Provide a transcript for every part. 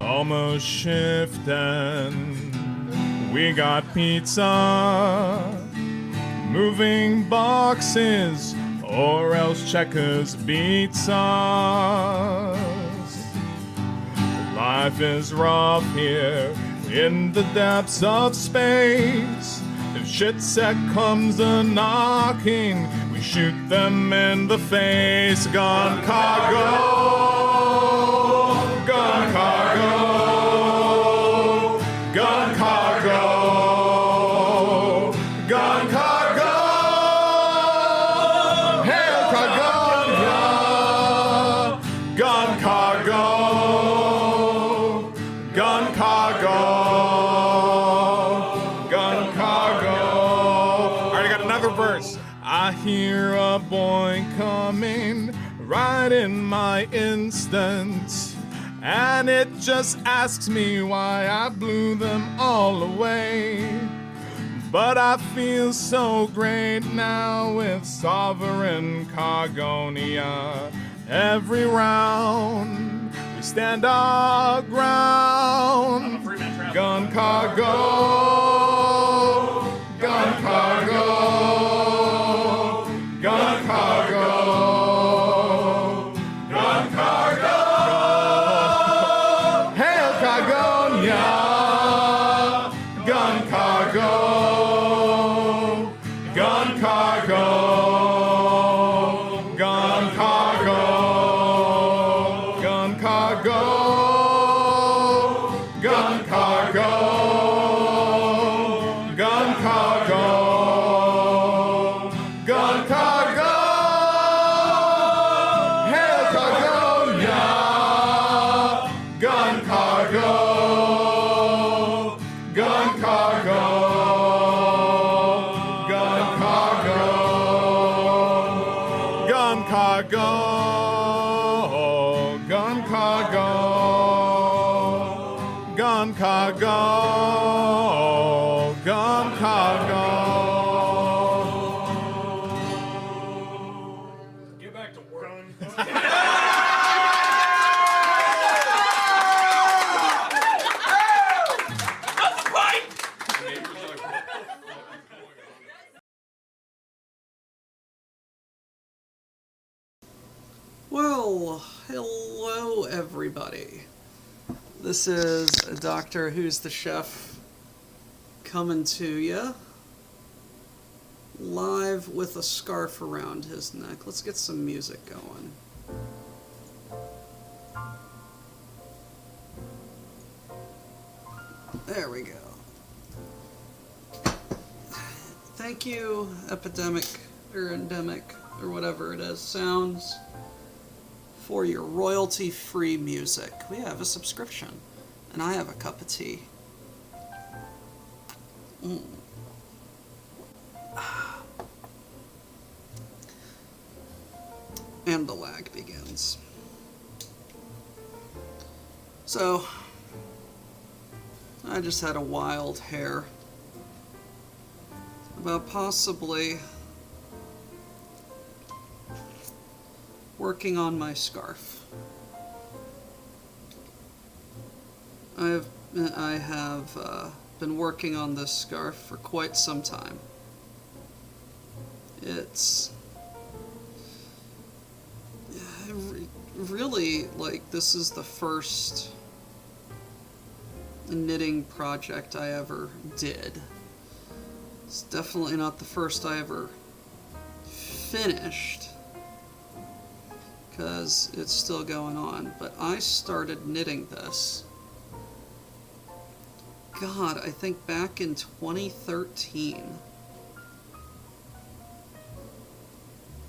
Almost shifting. We got pizza. Moving boxes, or else Checkers beats us. Life is rough here in the depths of space. If shit set comes a knocking, we shoot them in the face. Gun cargo, gun cargo, gun cargo, gun cargo. Hail Cargonia, gun cargo, gun cargo, gun cargo. All right, I got another verse. I hear a boy coming right in my instant, and it just asks me why I blew them all away. But I feel so great now with Sovereign Cargonia. Every round we stand our ground. Gun cargo, gun cargo, gun cargo, gun cargo. Hail Cargonia, gun cargo. Gun cargo, gun cargo, gun cargo, gun cargo, gun cargo, gun cargo. Hail Cargonia, gun cargo, gun cargo. Gun cargo, gun cargo, gun cargo, gun cargo. Get back to work. Well, hello everybody. This is Doctor Who's the Chef coming to you live with a scarf around his neck. Let's get some music going. There we go. Thank you, Epidemic or Endemic or whatever it is, Sounds, for your royalty-free music. We have a subscription, and I have a cup of tea. And the lag begins. So, I just had a wild hair about possibly working on my scarf. I have been working on this scarf for quite some time. It's really, like, this is the first knitting project I ever did. It's definitely not the first I ever finished, because it's still going on, but I started knitting this, God, I think back in 2013.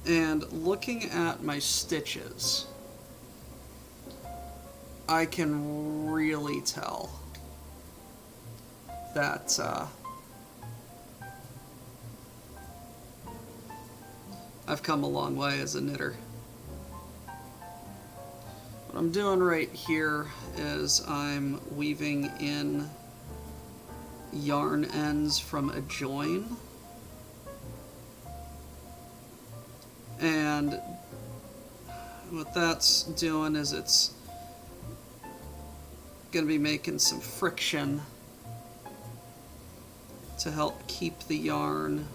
And looking at my stitches, I can really tell that I've come a long way as a knitter. What I'm doing right here is I'm weaving in yarn ends from a join, and what that's doing is it's Gonna be making some friction to help keep the yarn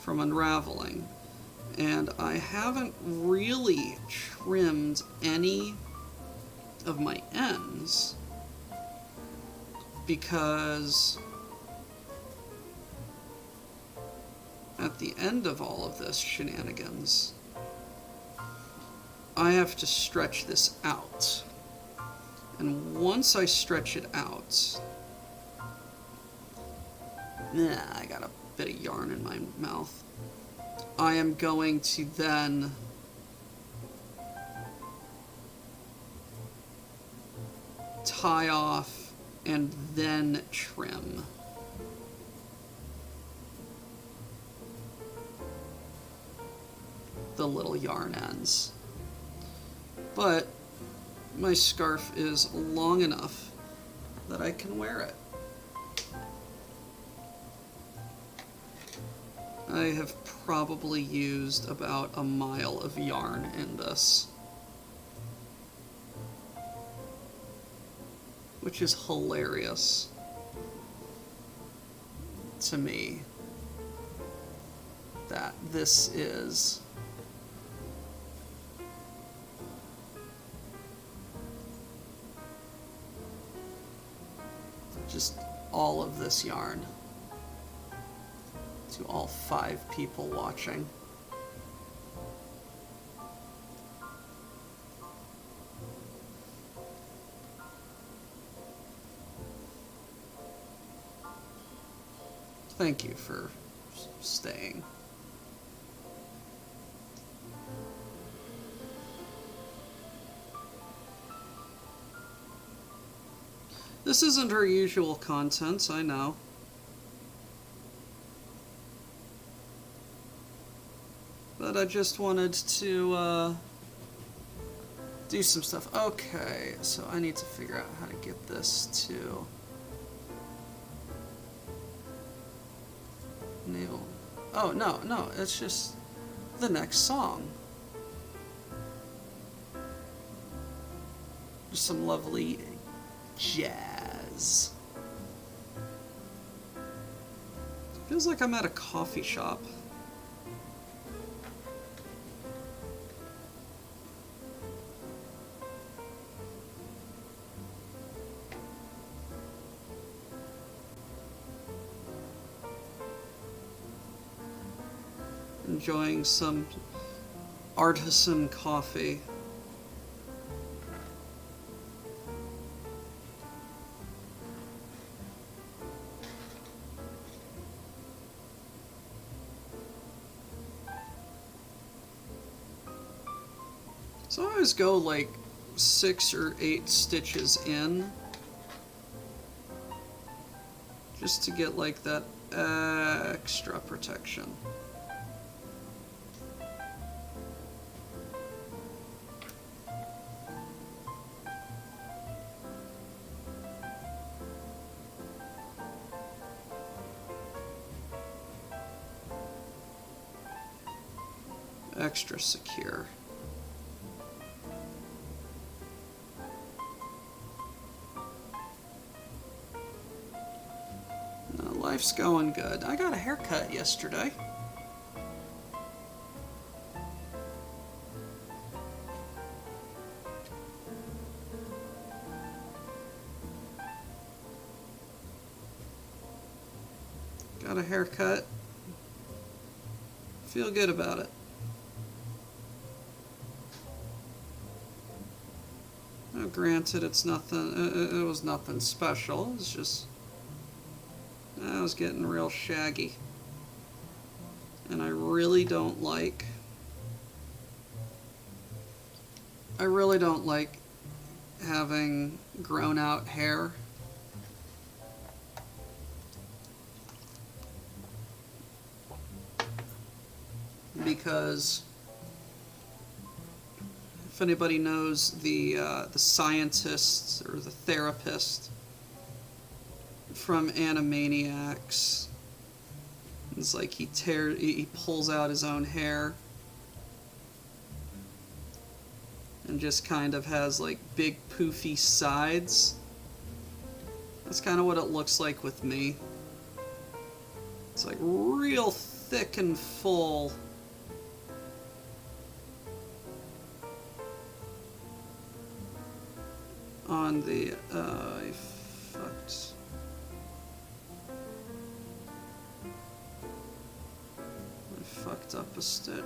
from unraveling. And I haven't really trimmed any of my ends because at the end of all of this shenanigans, I have to stretch this out. And once I stretch it out, I got a bit of yarn in my mouth. I am going to then tie off and then trim. The little yarn ends. But my scarf is long enough that I can wear it. I have probably used about a mile of yarn in this, which is hilarious to me that this is just all of this yarn to all 5 people watching. Thank you for staying. This isn't her usual content, I know. But I just wanted to do some stuff. Okay, so I need to figure out how to get this to navel. Oh, no, it's just the next song. Just some lovely jazz. Feels like I'm at a coffee shop. Enjoying some artisan coffee. So I always go like 6 or 8 stitches in, just to get like that extra protection. Extra secure. No, life's going good. I got a haircut yesterday. Got a haircut. Feel good about it. Now, granted, it's nothing. It was nothing special. It's just I was getting real shaggy, and I really don't like. I really don't like having grown out hair. Because if anybody knows the scientist or the therapist from Animaniacs, it's like he pulls out his own hair and just kind of has like big poofy sides. That's kind of what it looks like with me. It's like real thick and full. On the, I fucked. I fucked up a stitch.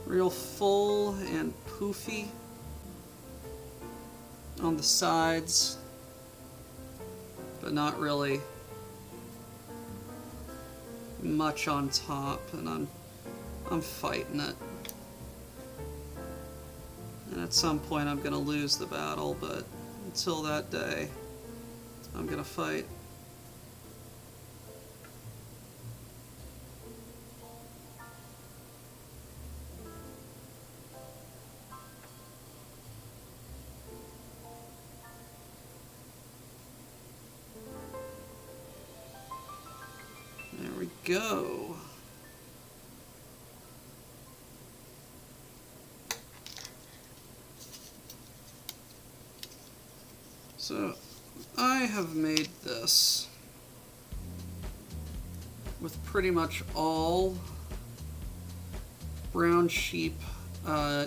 Real full and poofy on the sides, but not really much on top, and I'm fighting it. And at some point I'm gonna lose the battle, but until that day, I'm gonna fight. There we go. So, I have made this with pretty much all brown sheep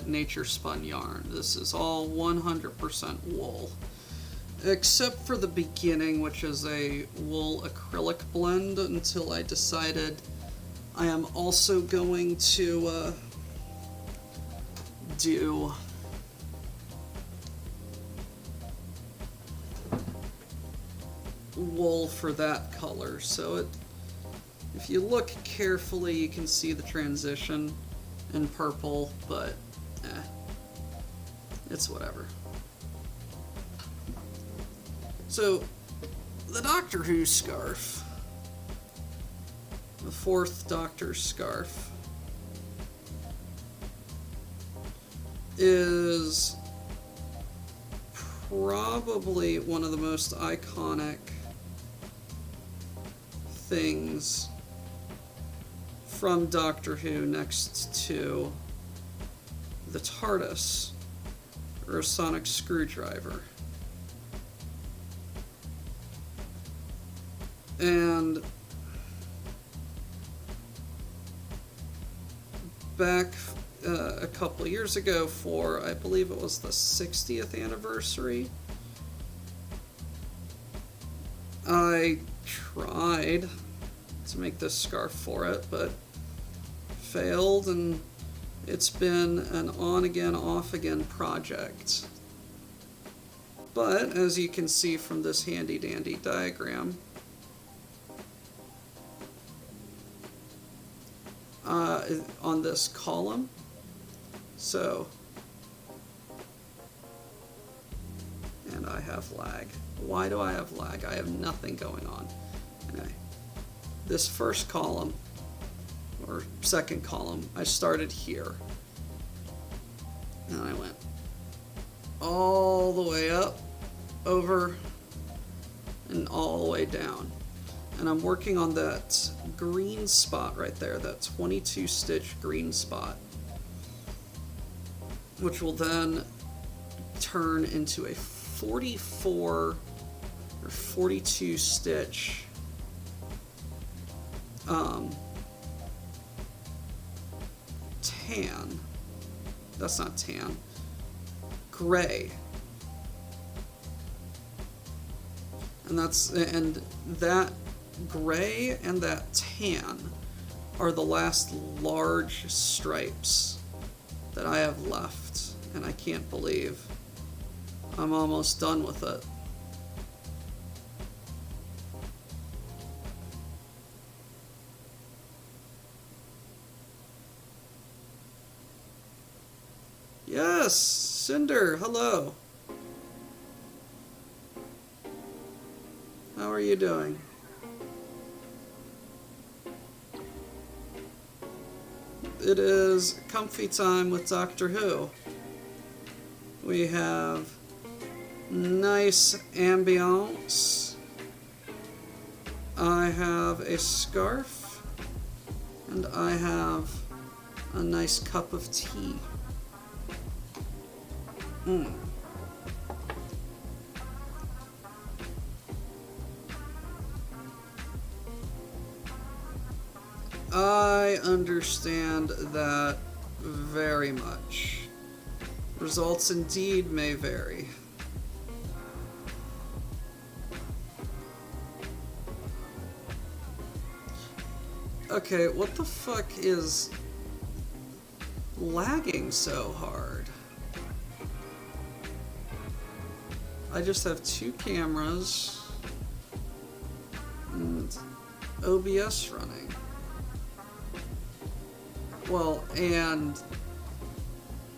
nature spun yarn. This is all 100% wool. Except for the beginning, which is a wool acrylic blend, until I decided I am also going to do wool for that color. So if you look carefully, you can see the transition in purple, but it's whatever. So, the Doctor Who scarf, the 4th Doctor scarf, is probably one of the most iconic things from Doctor Who, next to the TARDIS, or a sonic screwdriver. And back a couple of years ago, for I believe it was the 60th anniversary, I tried to make this scarf for it, but failed, and it's been an on-again, off-again project. But as you can see from this handy-dandy diagram, on this column. So, and I have lag. Why do I have lag? I have nothing going on. Anyway, this first column, or second column, I started here. And I went all the way up, over, and all the way down. And I'm working on that green spot right there, that 22 stitch green spot, which will then turn into a 44 or 42 stitch tan. That's not tan. Gray. And that gray and that tan are the last large stripes that I have left, and I can't believe I'm almost done with it. Yes, Cinder, hello. How are you doing? It is comfy time with Doctor Who. We have nice ambiance. I have a scarf, and I have a nice cup of tea. I understand that very much. Results indeed may vary. Okay, what the fuck is lagging so hard? I just have 2 cameras and OBS running. Well, and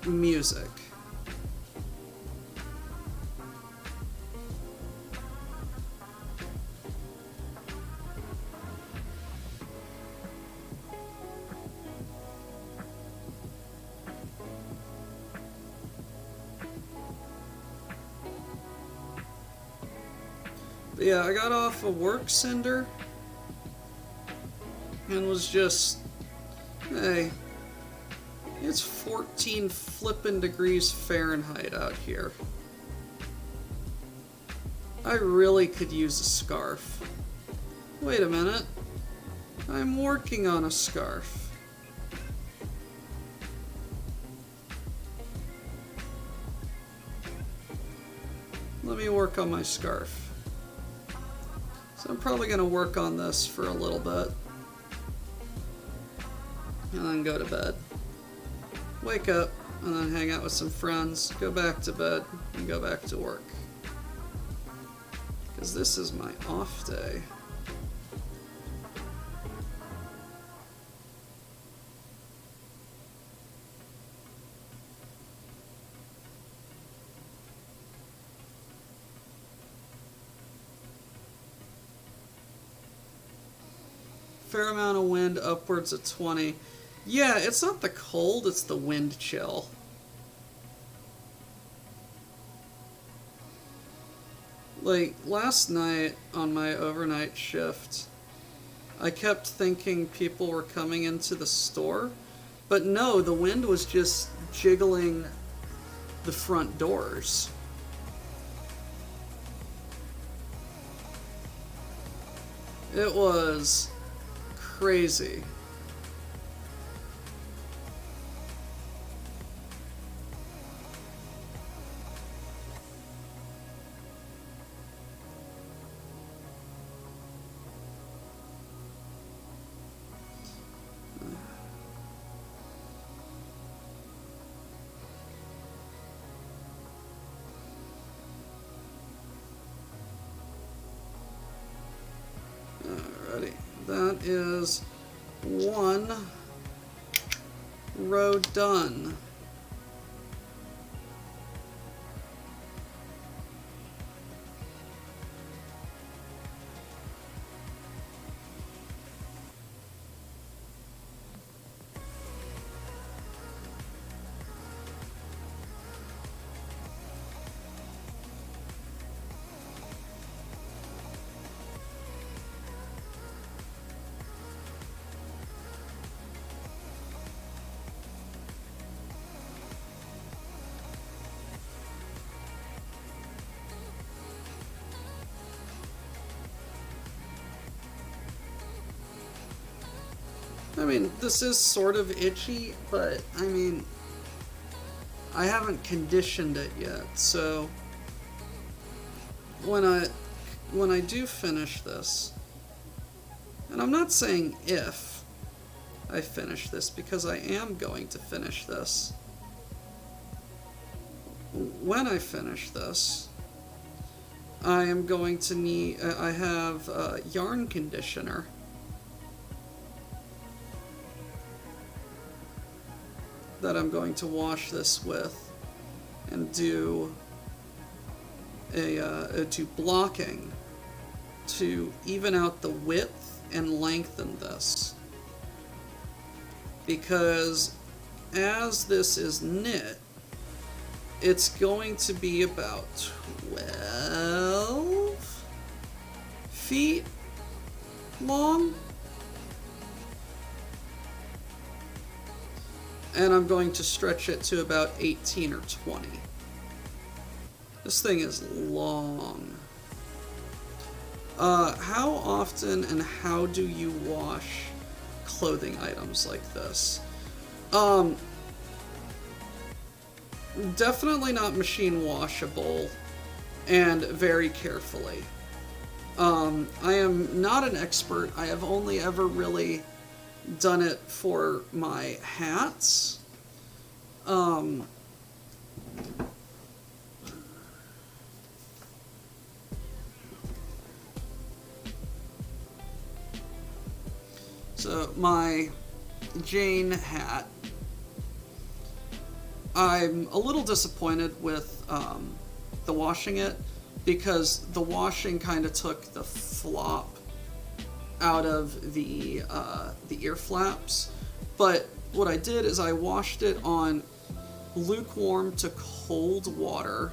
music. But yeah, I got off a work sender and was just, hey, it's 14 flippin' degrees Fahrenheit out here. I really could use a scarf. Wait a minute. I'm working on a scarf. Let me work on my scarf. So I'm probably going to work on this for a little bit. And then go to bed. Wake up, and then hang out with some friends, go back to bed, and go back to work. Because this is my off day. Fair amount of wind, upwards of 20. Yeah, it's not the cold, it's the wind chill. Like, last night on my overnight shift, I kept thinking people were coming into the store, but no, the wind was just jiggling the front doors. It was crazy. Alrighty, that is 1 row done. I mean, this is sort of itchy, but I mean, I haven't conditioned it yet, so when I do finish this, and I'm not saying if I finish this, because I am going to finish this. When I finish this, I am going to need, I have a yarn conditioner. That I'm going to wash this with and do do blocking to even out the width and lengthen this, because as this is knit, it's going to be about 12 feet long. And I'm going to stretch it to about 18 or 20. This thing is long. How often and how do you wash clothing items like this? Definitely not machine washable, and very carefully. I am not an expert. I have only ever really done it for my hats. So my Jane hat, I'm a little disappointed with the washing it, because the washing kind of took the flop out of the ear flaps. But what I did is I washed it on lukewarm to cold water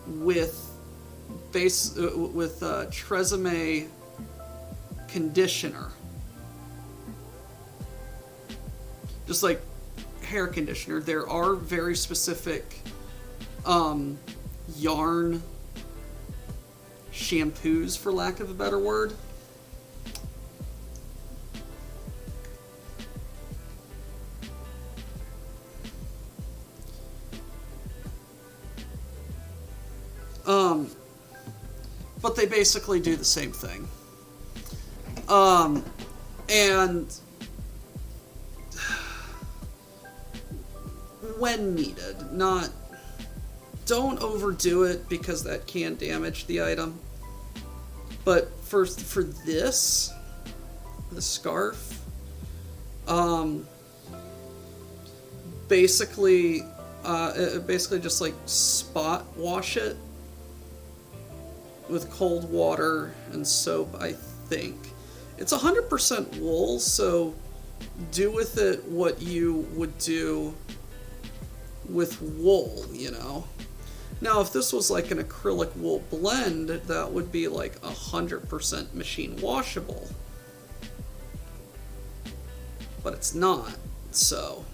with Tresemme conditioner, just like hair conditioner. There are very specific yarn shampoos, for lack of a better word. But they basically do the same thing. And when needed, don't overdo it, because that can damage the item. But for this, the scarf, basically just like spot wash it with cold water and soap, I think. It's 100% wool, so do with it what you would do with wool, you know. Now, if this was like an acrylic wool blend, that would be like 100% machine washable. But it's not, so.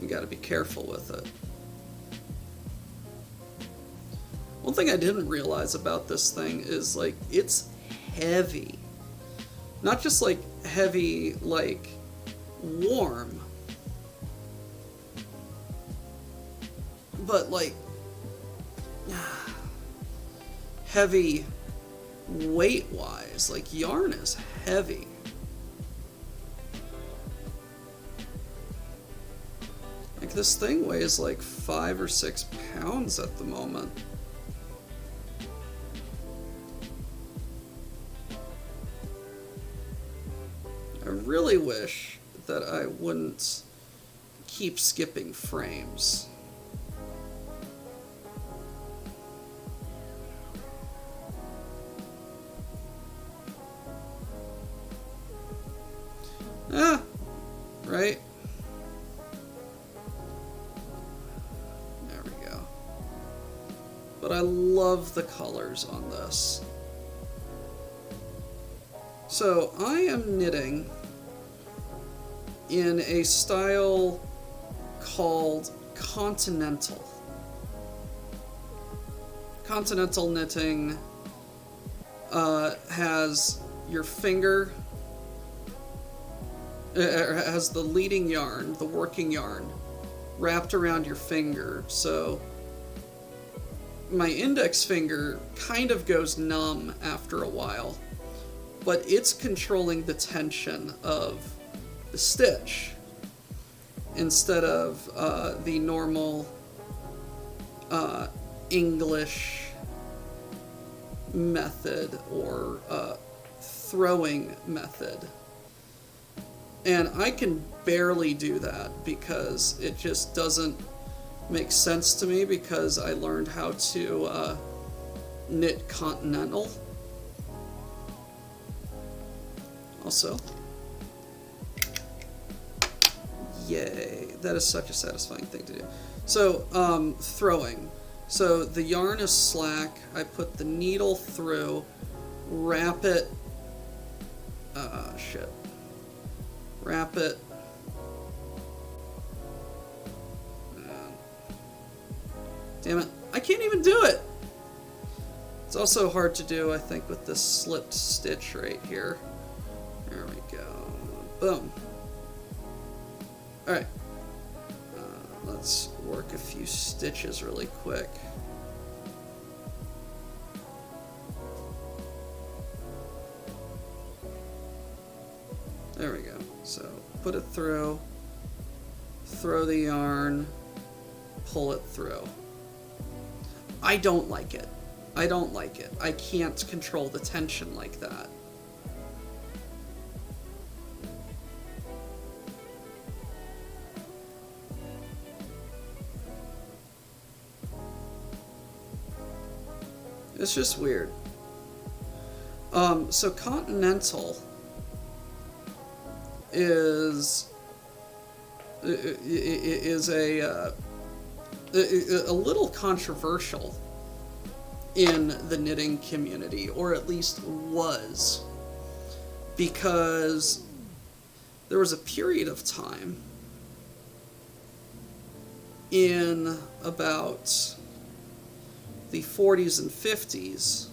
You gotta be careful with it. One thing I didn't realize about this thing is, like, it's heavy. Not just like heavy, like warm, but like heavy weight wise. Like, yarn is heavy. Like, this thing weighs like 5 or 6 pounds at the moment. I really wish that I wouldn't keep skipping frames. Right? There we go. But I love the colors on this. So I am knitting in a style called continental. Continental knitting has your finger, has the leading yarn, the working yarn, wrapped around your finger. So my index finger kind of goes numb after a while, but it's controlling the tension of the stitch instead of the normal English method or throwing method. And I can barely do that because it just doesn't make sense to me, because I learned how to knit continental. Also, yay, that is such a satisfying thing to do. So, throwing. So the yarn is slack. I put the needle through, wrap it. Wrap it. Damn it. I can't even do it. It's also hard to do, I think, with this slipped stitch right here. There we go. Boom. Alright. Let's work a few stitches really quick. There we go. So, put it through, throw the yarn, pull it through. I don't like it. I don't like it. I can't control the tension like that. It's just weird. So Continental is a little controversial in the knitting community, or at least was, because there was a period of time in about the 40s and 50s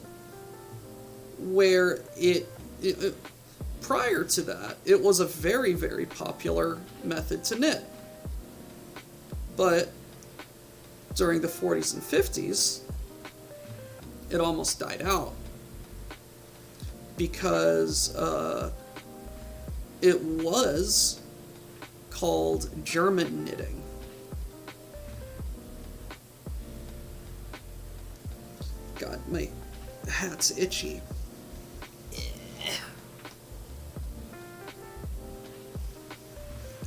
where it prior to that, it was a very, very popular method to knit. But during the 40s and 50s, it almost died out because it was called German knitting. God, my hat's itchy.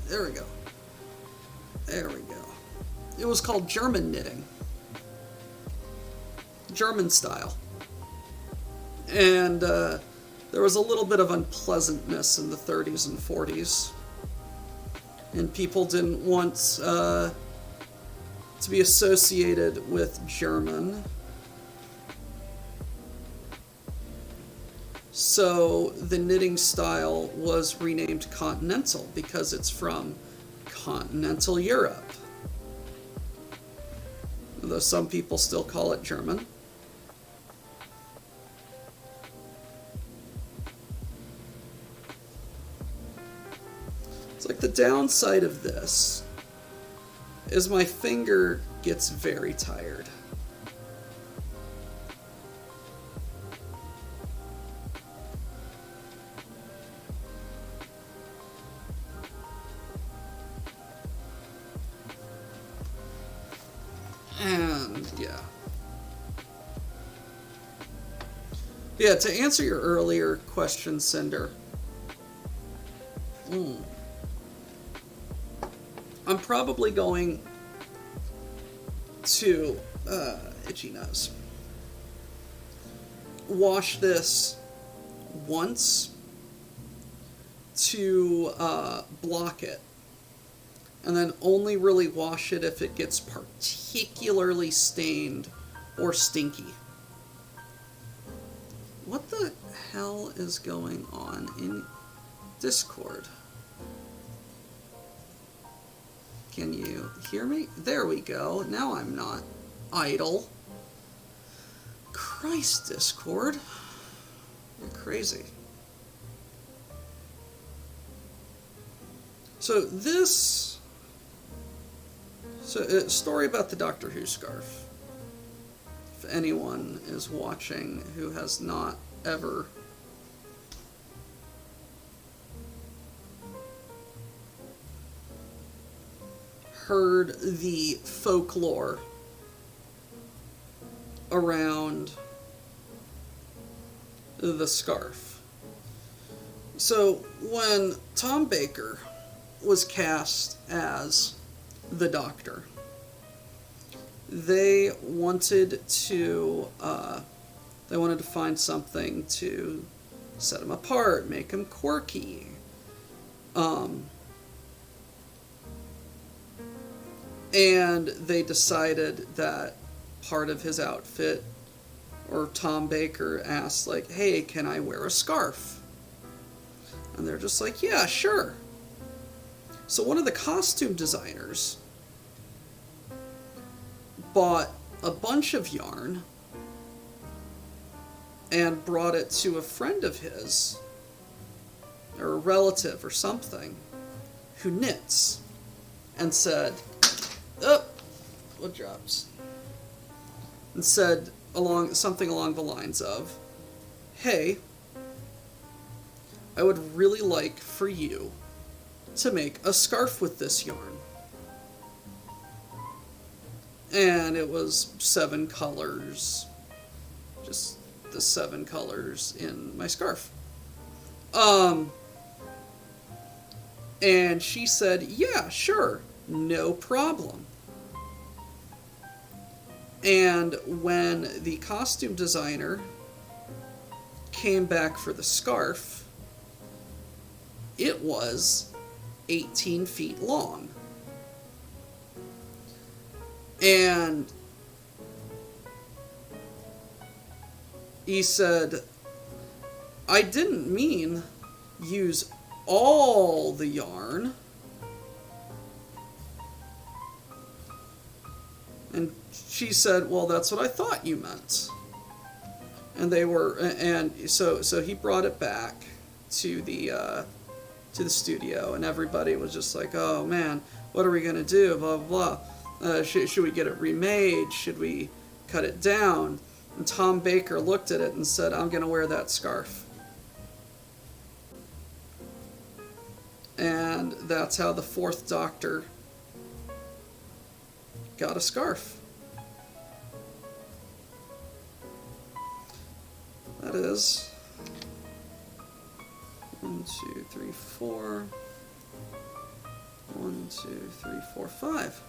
There we go. There we go. It was called German knitting. German style. And there was a little bit of unpleasantness in the 30s and 40s. And people didn't want to be associated with German. So the knitting style was renamed Continental because it's from continental Europe. Though some people still call it German. It's like the downside of this is my finger gets very tired. And yeah, to answer your earlier question, Cinder, I'm probably going to itchy nose. Wash this once to block it. And then only really wash it if it gets particularly stained or stinky. What the hell is going on in Discord? Can you hear me? There we go. Now I'm not idle. Christ, Discord. You're crazy. So a story about the Doctor Who scarf. If anyone is watching who has not ever heard the folklore around the scarf. So when Tom Baker was cast as the Doctor, they wanted to find something to set him apart, make him quirky. And they decided that part of his outfit, or Tom Baker asked, like, hey, can I wear a scarf? And they're just like, yeah, sure. So one of the costume designers bought a bunch of yarn and brought it to a friend of his, or a relative or something, who knits, and said, oh, what drops? And said something along the lines of, hey, I would really like for you to make a scarf with this yarn. And it was 7 colors, just the 7 colors in my scarf. And she said, yeah, sure, no problem. And when the costume designer came back for the scarf, it was 18 feet long. And he said, I didn't mean use all the yarn. And she said, well, that's what I thought you meant. And so he brought it back to the studio, and everybody was just like, oh man, what are we gonna do, blah blah blah. Should we get it remade? Should we cut it down? And Tom Baker looked at it and said, I'm gonna wear that scarf. And that's how the 4th Doctor got a scarf. That is 1, 2, 3, 4. 1, 2, 3, 4, 5.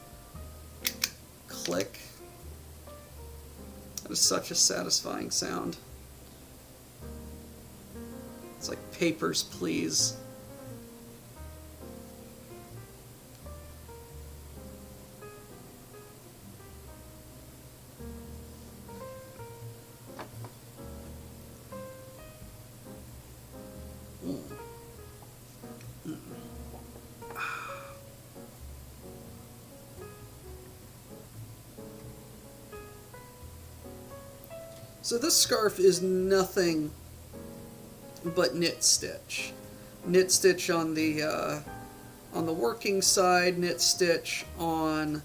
Click. That is such a satisfying sound. It's like Papers, Please. So this scarf is nothing but knit stitch. Knit stitch on the working side, knit stitch on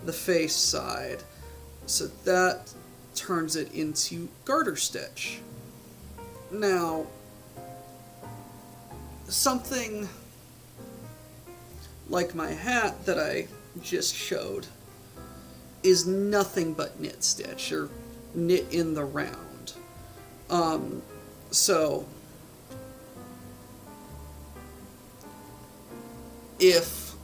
the face side. So that turns it into garter stitch. Now, something like my hat that I just showed is nothing but knit stitch, or knit in the round. So if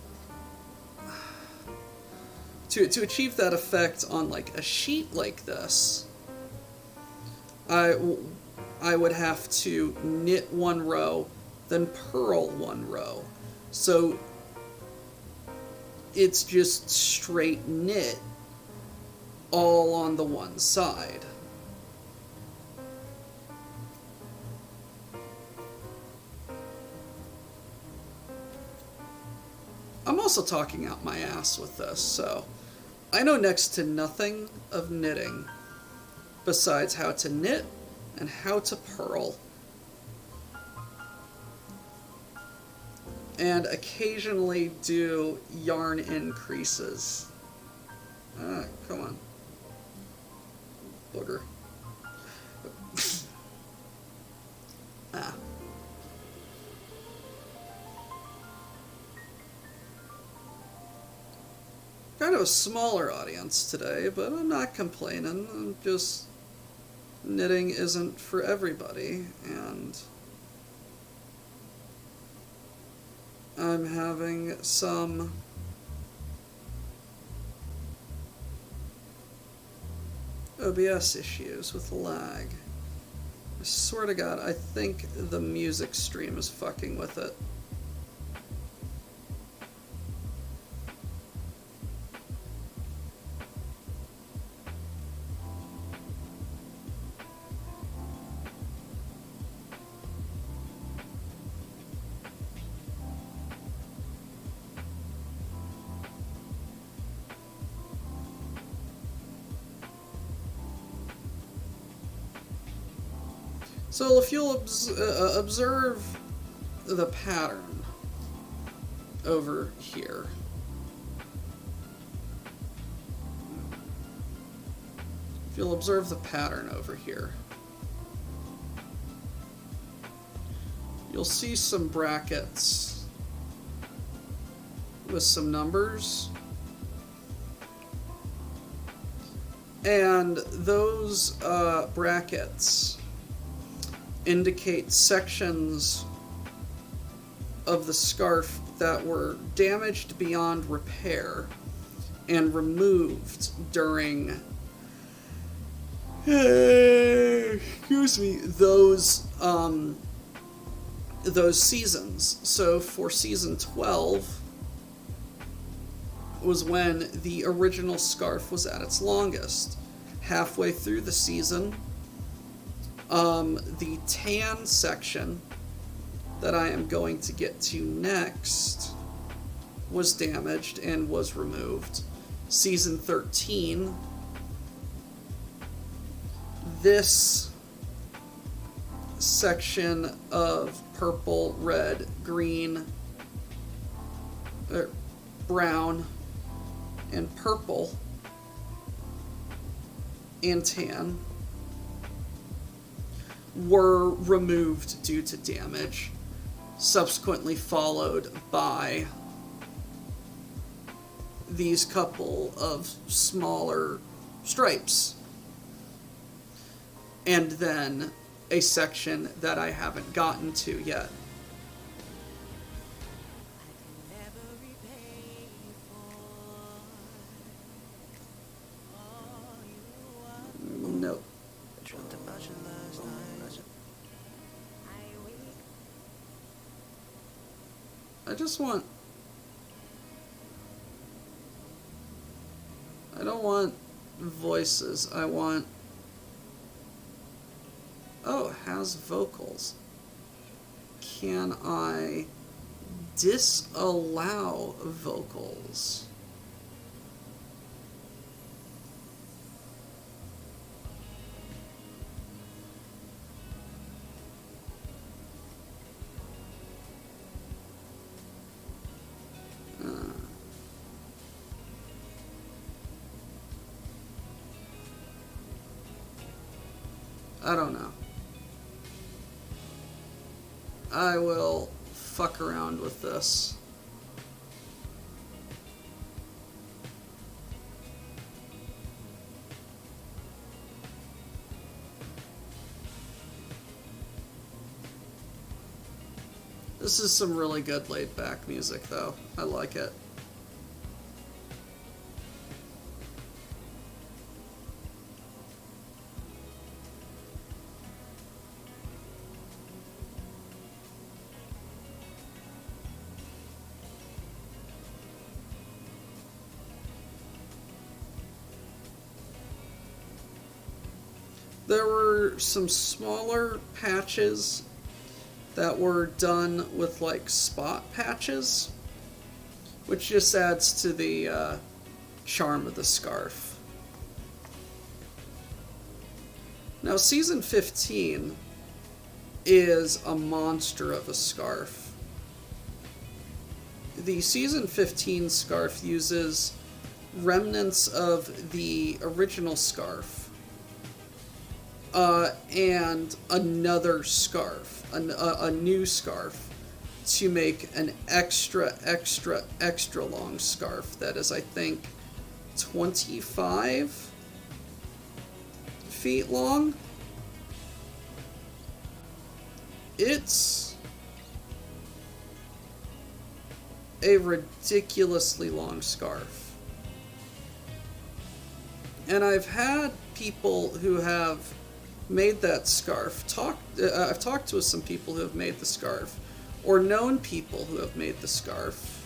to achieve that effect on like a sheet like this, I would have to knit 1 row, then purl 1 row. So it's just straight knit all on the one side. I'm also talking out my ass with this, so I know next to nothing of knitting besides how to knit and how to purl. And occasionally do yarn increases. Come on. Booger. Kind of a smaller audience today, but I'm not complaining. I'm just, knitting isn't for everybody, and I'm having some OBS issues with lag. I swear to God, I think the music stream is fucking with it. So if you'll observe the pattern over here. If you'll observe the pattern over here, you'll see some brackets with some numbers. And those brackets indicate sections of the scarf that were damaged beyond repair and removed during excuse me, those seasons. So for season 12 was when the original scarf was at its longest. Halfway through the season, the tan section that I am going to get to next was damaged and was removed. Season 13, this section of purple, red, green, brown, and purple and tan were removed due to damage, subsequently followed by these couple of smaller stripes, and then a section that I haven't gotten to yet. Nope. I don't want voices. I want... Oh, it has vocals. Can I disallow vocals? I don't know. I will fuck around with this. This is some really good laid back music though. I like it. There were some smaller patches that were done with like spot patches, which just adds to the charm of the scarf. Now season 15 is a monster of a scarf. The season 15 scarf uses remnants of the original scarf and another scarf, a new scarf, to make an extra long scarf that is, I think, 25 feet long. It's a ridiculously long scarf. And I've had people who have made that scarf I've talked to some people who have made the scarf, or known people who have made the scarf,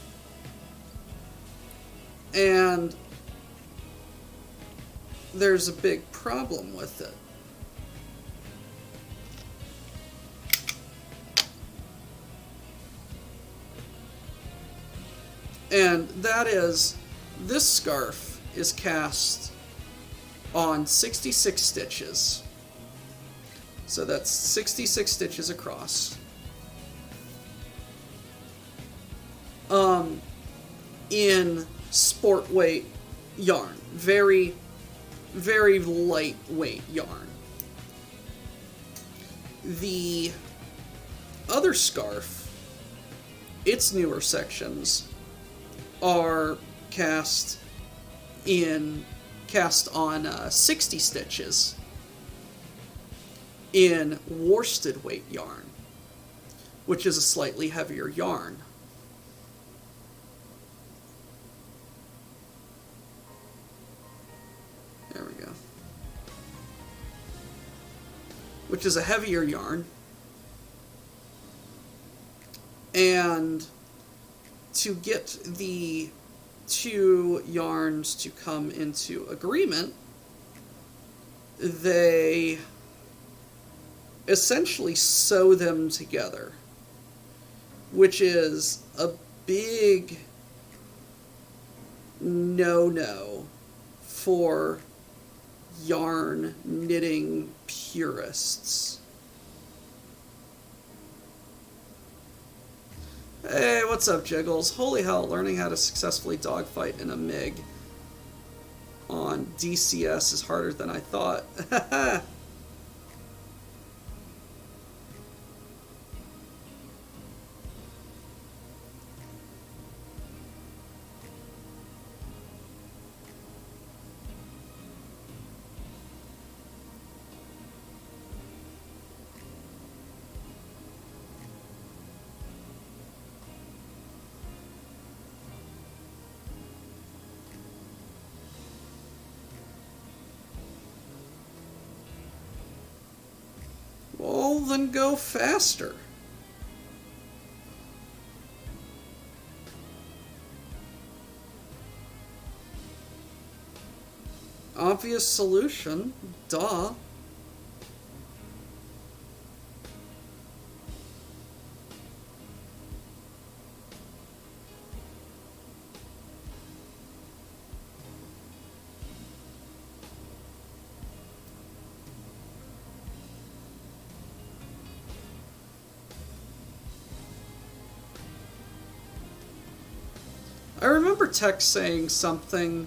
and there's a big problem with it. And that is, this scarf is cast on 66 stitches. So that's 66 stitches across. In sport weight yarn. Very, very lightweight yarn. The other scarf, its newer sections, are cast on 60 stitches in worsted weight yarn, which is a slightly heavier yarn. There we go. Which is a heavier yarn. And to get the two yarns to come into agreement, they essentially sew them together, which is a big no-no for yarn knitting purists. Hey, what's up, Jiggles? Holy hell, learning how to successfully dogfight in a MiG on DCS is harder than I thought. Well, then go faster. Obvious solution, duh. I remember Tech saying something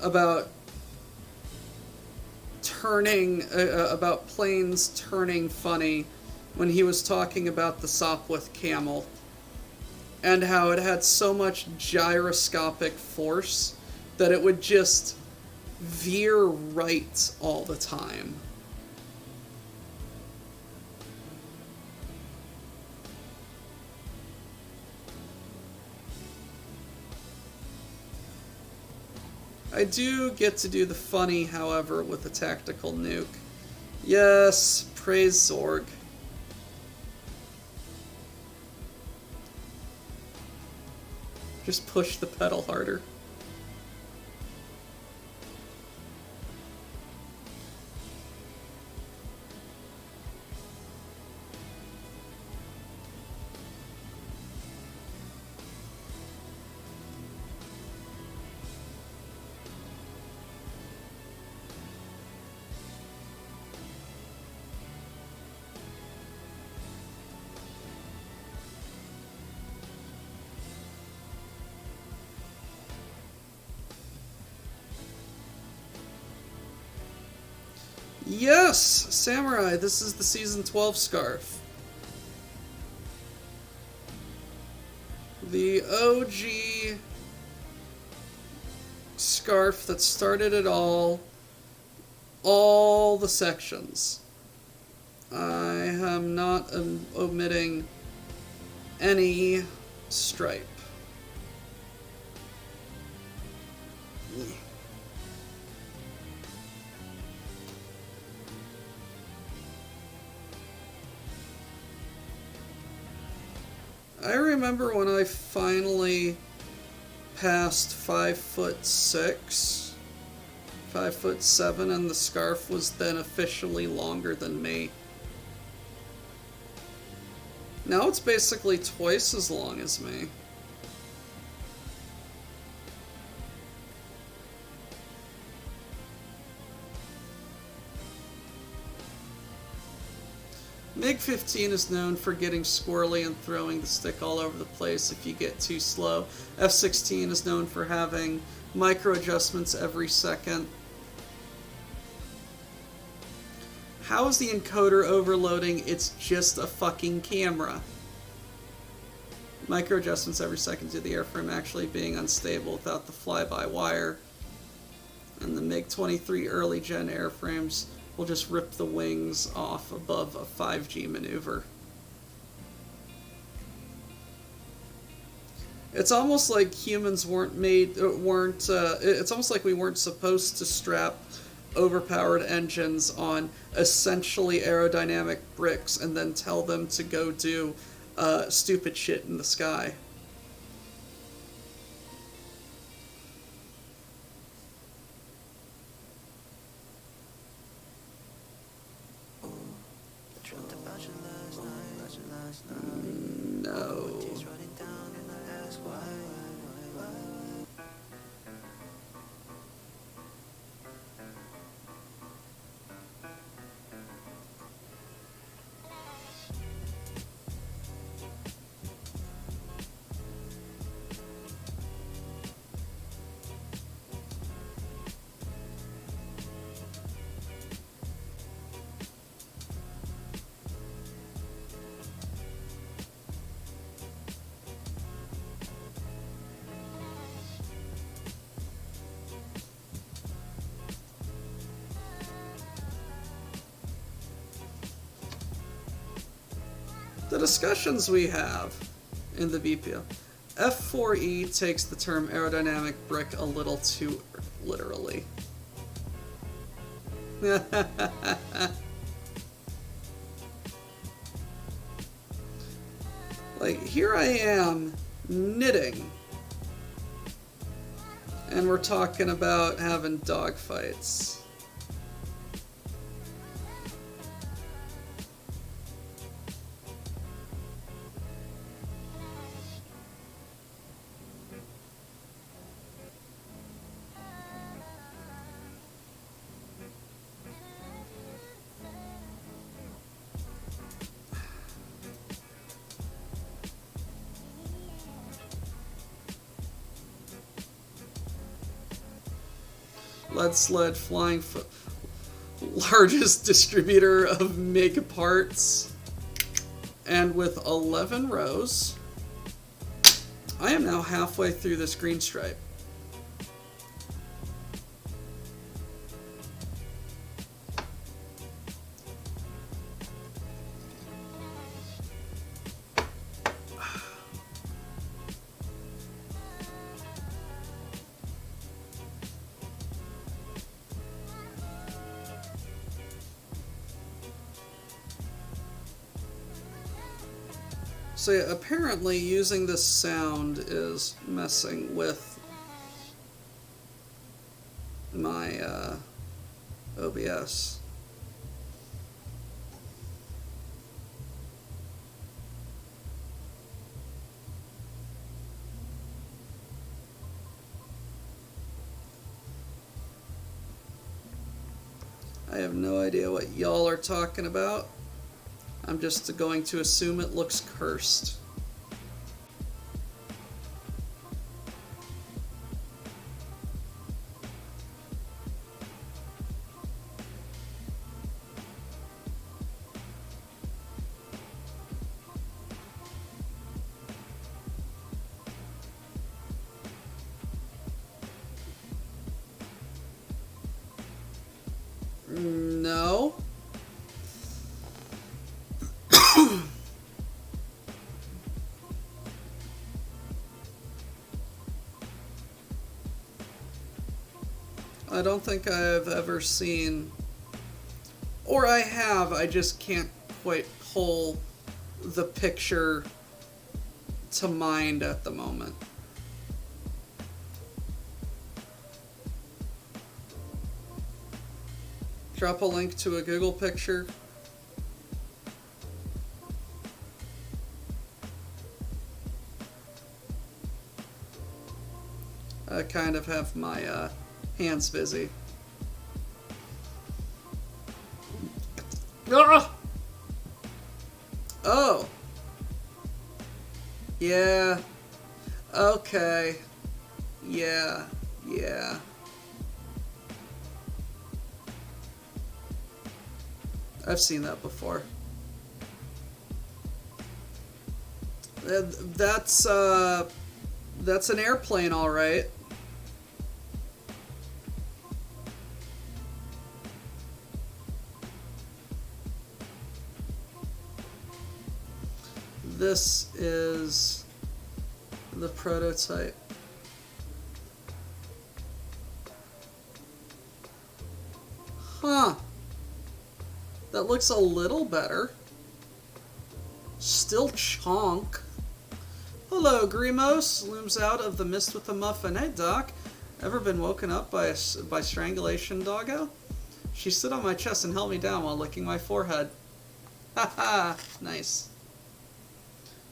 about about planes turning funny when he was talking about the Sopwith Camel and how it had so much gyroscopic force that it would just veer right all the time. I do get to do the funny, however, with the tactical nuke. Yes, praise Zorg. Just push the pedal harder. Yes, Samurai, this is the Season 12 scarf. The OG scarf that started it all the sections. I am not omitting any stripe. I remember when I finally passed 5'6", 5'7", and the scarf was then officially longer than me. Now it's basically twice as long as me. MiG-15 is known for getting squirrely and throwing the stick all over the place if you get too slow. F-16 is known for having micro adjustments every second. How is the encoder overloading? It's just a fucking camera. Micro adjustments every second due to the airframe actually being unstable without the fly-by-wire. And the MiG-23 early gen airframes will just rip the wings off above a 5G maneuver. It's almost like humans it's almost like we weren't supposed to strap overpowered engines on essentially aerodynamic bricks and then tell them to go do stupid shit in the sky. No. The discussions we have in the BPO. F4E takes the term aerodynamic brick a little too literally. Like, here I am knitting, and we're talking about having dogfights. Lead Sled Flying Foot, largest distributor of MiG parts, and with 11 rows, I am now halfway through this green stripe. So yeah, apparently using this sound is messing with my OBS. I have no idea what y'all are talking about. I'm just going to assume it looks cursed. No. I don't think I've ever seen, or I have, I just can't quite pull the picture to mind at the moment. Drop a link to a Google picture. I kind of have my hands busy. Ah! Yeah. Okay. Yeah. Yeah. I've seen that before. That's an airplane, all right. This is the prototype. Huh. That looks a little better. Still chonk. Hello, Grimos. Looms out of the mist with a muffin. Hey, Doc. Ever been woken up by strangulation, doggo? She stood on my chest and held me down while licking my forehead. Haha, nice.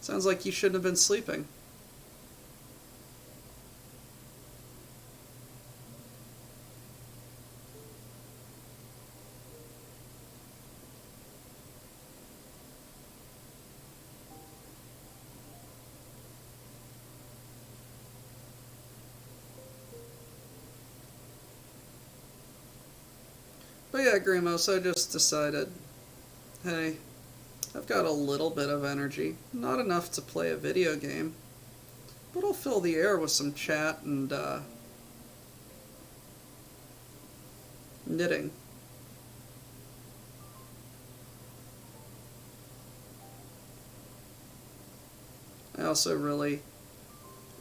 Sounds like you shouldn't have been sleeping. But yeah, Grimos, I just decided, hey, I've got a little bit of energy. Not enough to play a video game. But I'll fill the air with some chat and, knitting. I also really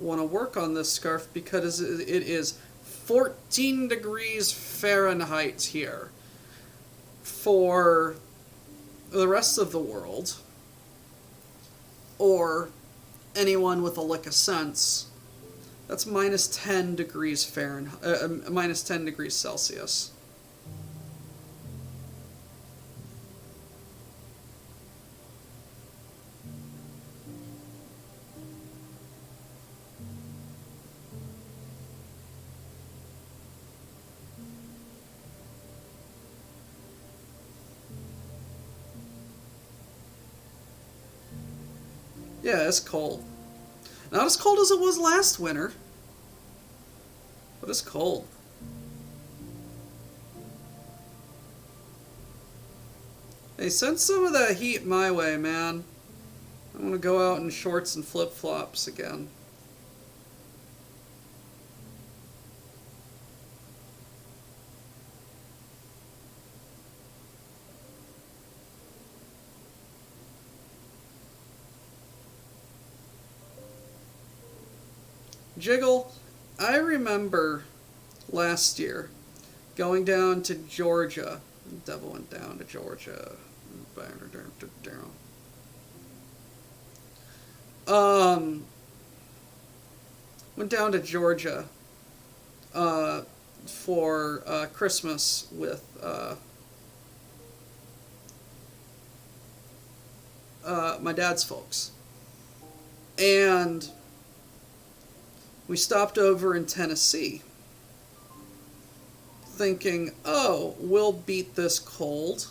want to work on this scarf because it is 14 degrees Fahrenheit here. For the rest of the world, or anyone with a lick of sense, that's minus 10 degrees Fahrenheit, minus 10 degrees Celsius. Yeah, it's cold. Not as cold as it was last winter, but it's cold. Hey, send some of that heat my way, man. I want to go out in shorts and flip-flops again. Jiggle, I remember last year going down to Georgia. The devil went down to Georgia. Went down to Georgia for Christmas with my dad's folks. And we stopped over in Tennessee thinking, oh, we'll beat this cold.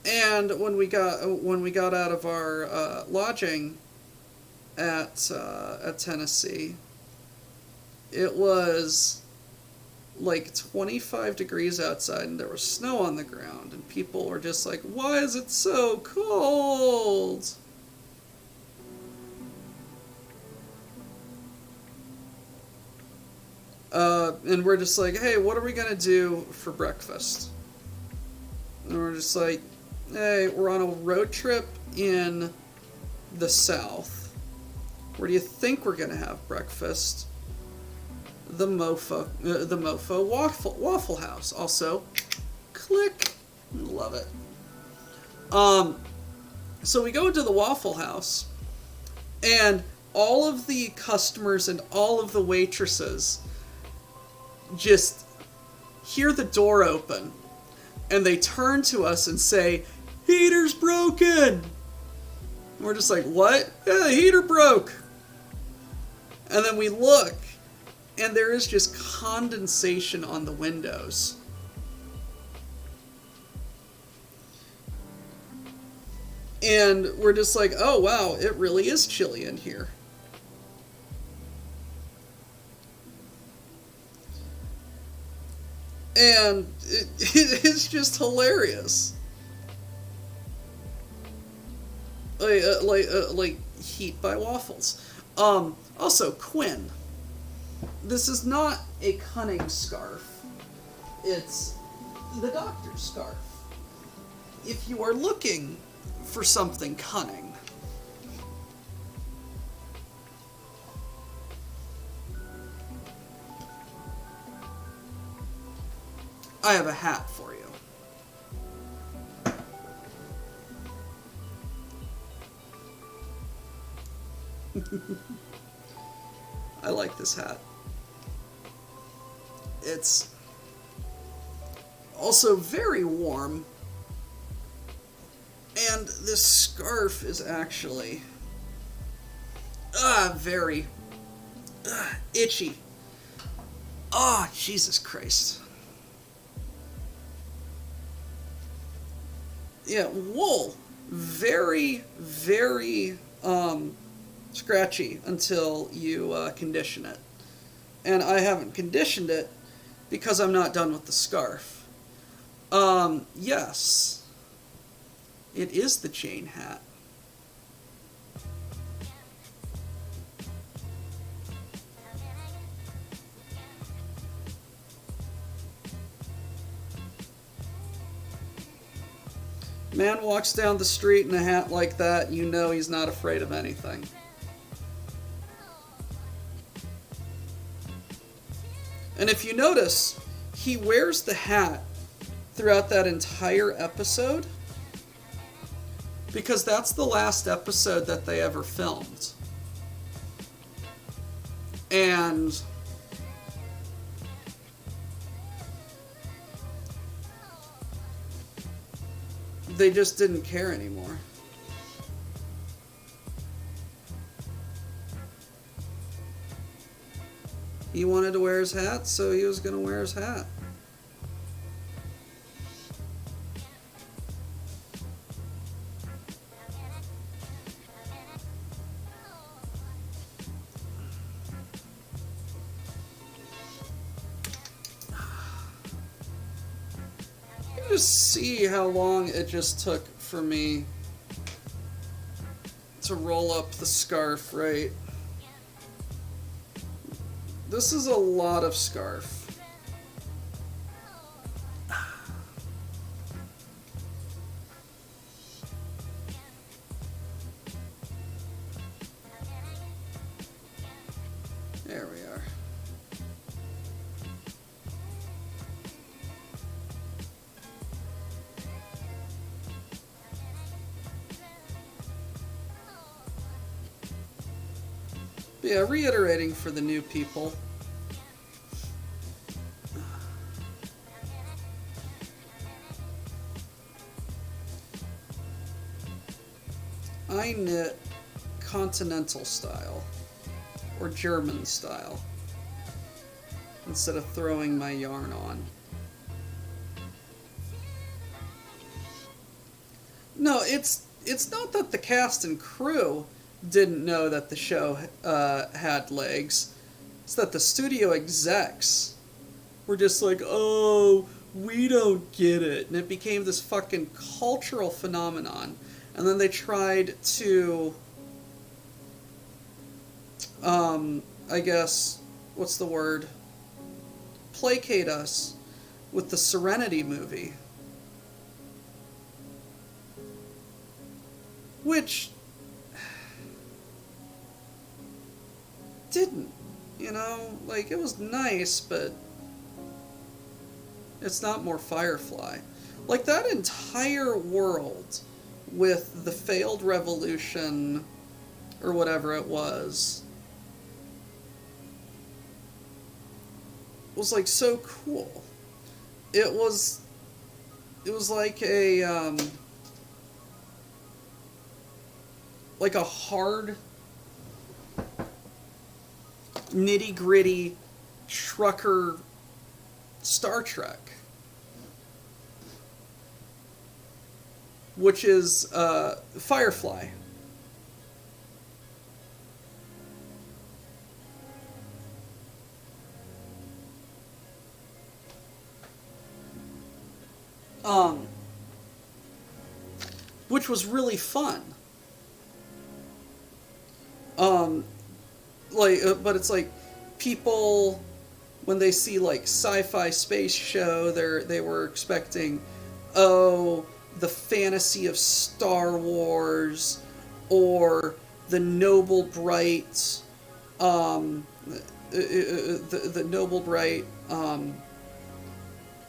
And when we got out of our lodging at Tennessee, it was like 25 degrees outside and there was snow on the ground and people were just like, why is it so cold? And we're just like, hey, what are we going to do for breakfast? And we're just like, hey, we're on a road trip in the South. Where do you think we're going to have breakfast? The Mofo Waffle House. Also, click. Love it. So we go into the Waffle House, and all of the customers and all of the waitresses just hear the door open and they turn to us and say, heater's broken. And we're just like, what? Yeah, the heater broke. And then we look and there is just condensation on the windows. And we're just like, oh wow, it really is chilly in here. And it's just hilarious. Like heat by waffles. Also, Quinn. This is not a cunning scarf. It's the doctor's scarf. If you are looking for something cunning, I have a hat for you. I like this hat. It's also very warm. And this scarf is actually very itchy. Oh, Jesus Christ. Yeah, wool. Very, very scratchy until you condition it. And I haven't conditioned it because I'm not done with the scarf. Yes. It is the chain hat. Man walks down the street in a hat like that, you know he's not afraid of anything. And if you notice, he wears the hat throughout that entire episode because that's the last episode that they ever filmed. And they just didn't care anymore. He wanted to wear his hat, so he was going to wear his hat. You just see how long it just took for me to roll up the scarf, right? This is a lot of scarf. There we are. Yeah, reiterating for the new people. I knit continental style, or German style, instead of throwing my yarn on. No, it's not that the cast and crew didn't know that the show had legs. It's that the studio execs were just like, oh, we don't get it. And it became this fucking cultural phenomenon. And then they tried to, I guess, what's the word? Placate us with the Serenity movie. Which didn't, you know? Like, it was nice, but it's not more Firefly. Like, that entire world with the failed revolution, or whatever it was like so cool. It was like a hard, nitty-gritty trucker Star Trek. which is Firefly. Which was really fun. But it's like people, when they see like sci-fi space show, they were expecting, oh, the fantasy of Star Wars, or the noble bright, the noble bright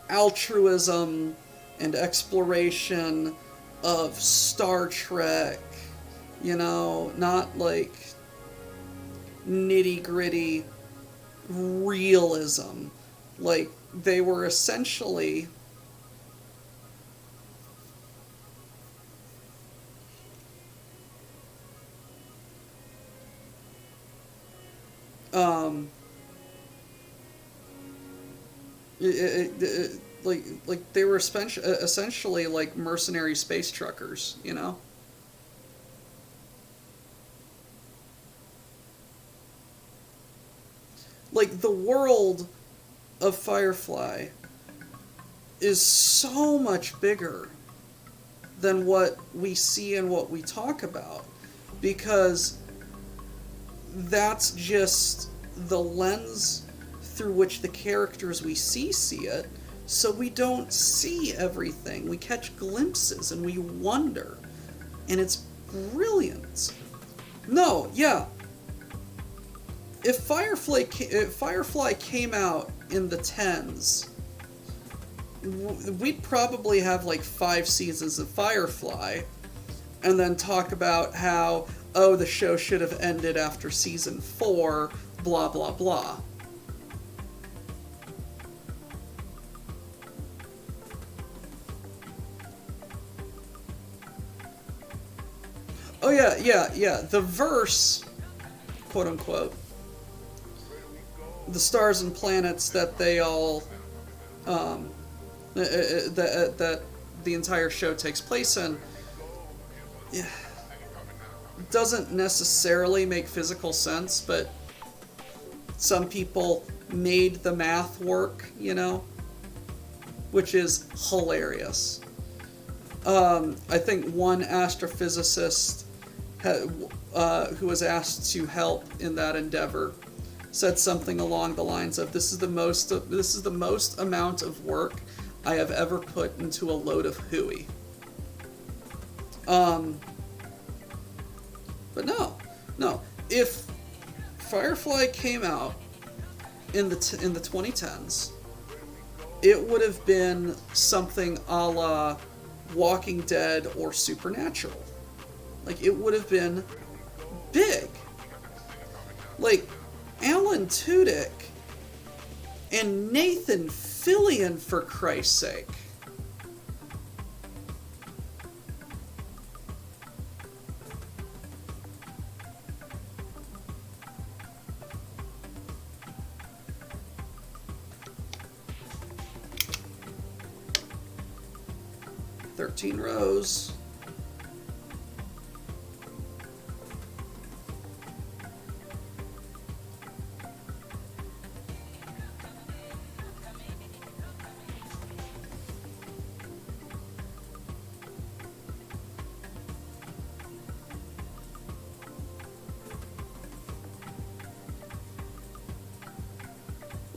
altruism and exploration of Star Trek, not like nitty gritty realism. Like, they were essentially like they were essentially like mercenary space truckers, Like, the world of Firefly is so much bigger than what we see and what we talk about, because that's just the lens through which the characters we see it, so we don't see everything. We catch glimpses and we wonder, and it's brilliant. No, yeah. If Firefly came out in the 10s, we'd probably have like 5 seasons of Firefly, and then talk about how, oh, the show should have ended after season 4, blah, blah, blah. Oh, yeah. The verse, quote unquote, the stars and planets that they all, that the entire show takes place in, doesn't necessarily make physical sense, but some people made the math work, which is hilarious. I think one astrophysicist who was asked to help in that endeavor said something along the lines of, this is the most amount of work I have ever put into a load of hooey. But no. If Firefly came out in the 2010s, it would have been something a la Walking Dead or Supernatural. Like, it would have been big. Like, Alan Tudyk and Nathan Fillion, for Christ's sake. "13 rows.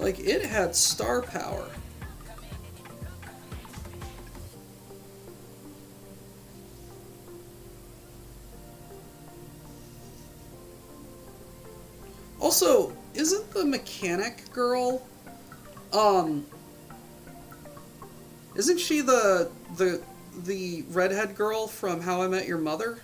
Like, it had star power. Also, isn't the mechanic girl, isn't she the redhead girl from How I Met Your Mother?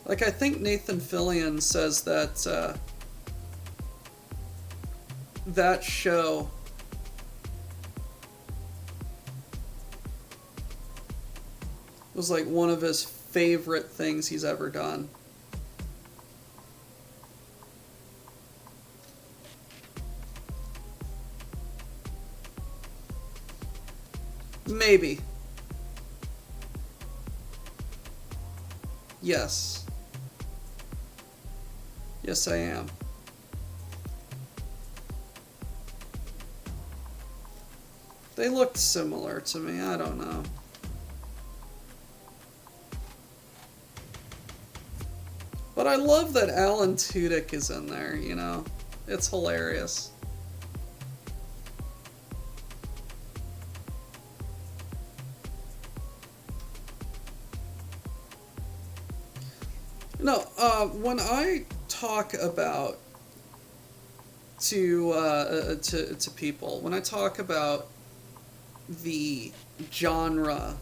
Like, I think Nathan Fillion says that, that show was like one of his favorite things he's ever done. Maybe. Yes. Yes, I am. They looked similar to me. I don't know. But I love that Alan Tudyk is in there, you know? It's hilarious. No, when I talk about to people, when I talk about the genre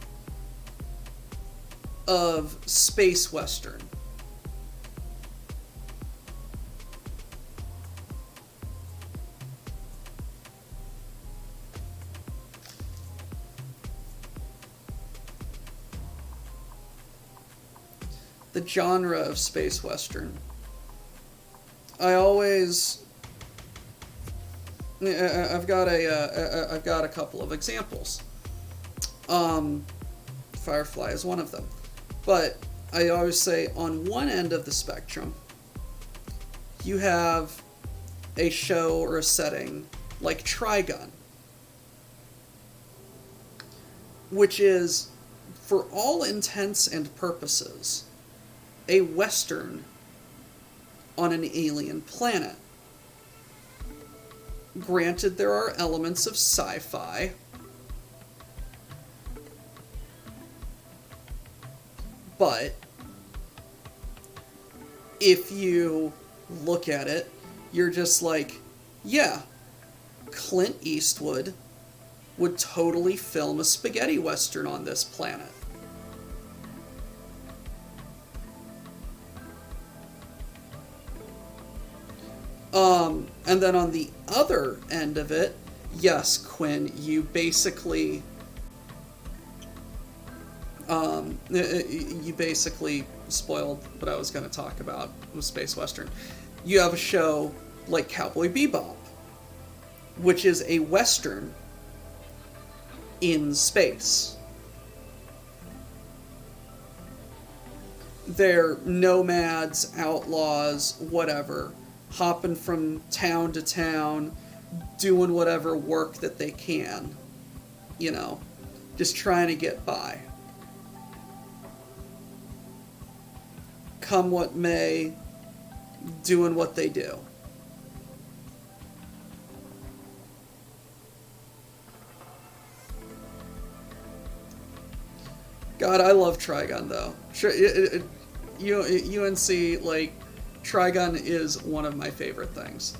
of space western, the genre of space western, I always I've got a couple of examples. Firefly is one of them, but I always say on one end of the spectrum, you have a show or a setting like Trigun, which is, for all intents and purposes, a western on an alien planet. Granted, there are elements of sci-fi, but if you look at it, you're just like, yeah, Clint Eastwood would totally film a spaghetti western on this planet. And then on the other end of it, yes, Quinn, you basically spoiled what I was going to talk about with space western. You have a show like Cowboy Bebop, which is a western in space. They're nomads, outlaws, whatever, hopping from town to town, doing whatever work that they can, you know, just trying to get by. Come what may, doing what they do. God, I love Trigun though. UNC, like, Trigun is one of my favorite things.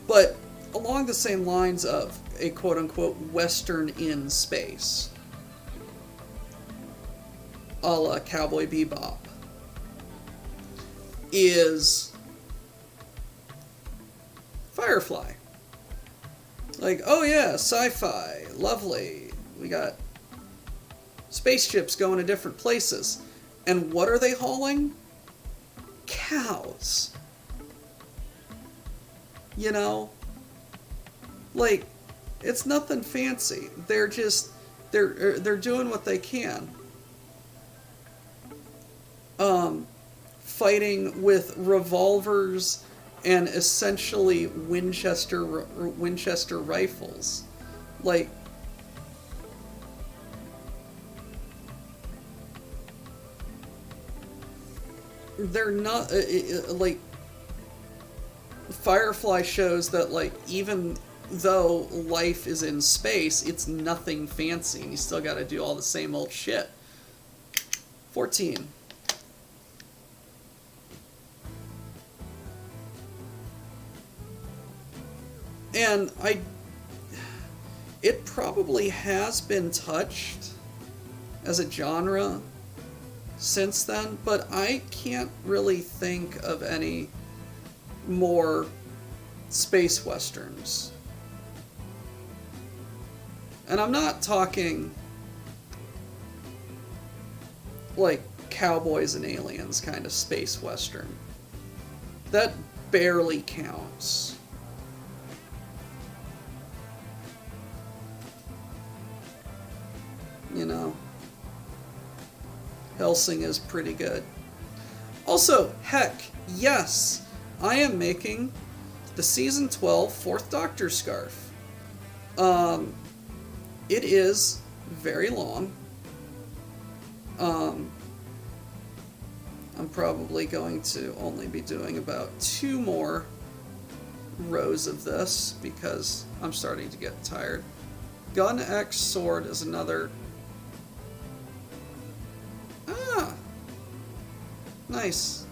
But along the same lines of a quote-unquote western in space, a la Cowboy Bebop, is Firefly. Like, oh yeah, sci-fi, lovely. We got spaceships going to different places. And what are they hauling? Cows. You know? Like, it's nothing fancy. They're just, they're doing what they can. Fighting with revolvers and essentially Winchester rifles. Like, they're not, like, Firefly shows that, like, even though life is in space, it's nothing fancy, and you still gotta do all the same old shit. 14. And it probably has been touched as a genre since then, but I can't really think of any more space westerns And I'm not talking like cowboys and aliens kind of space western. That barely counts. You know, Hellsing is pretty good. Also, heck, yes, I am making the season 12 Fourth Doctor scarf. It is very long. I'm probably going to only be doing about 2 more rows of this because I'm starting to get tired. Gun X Sword is another. Ah! Nice.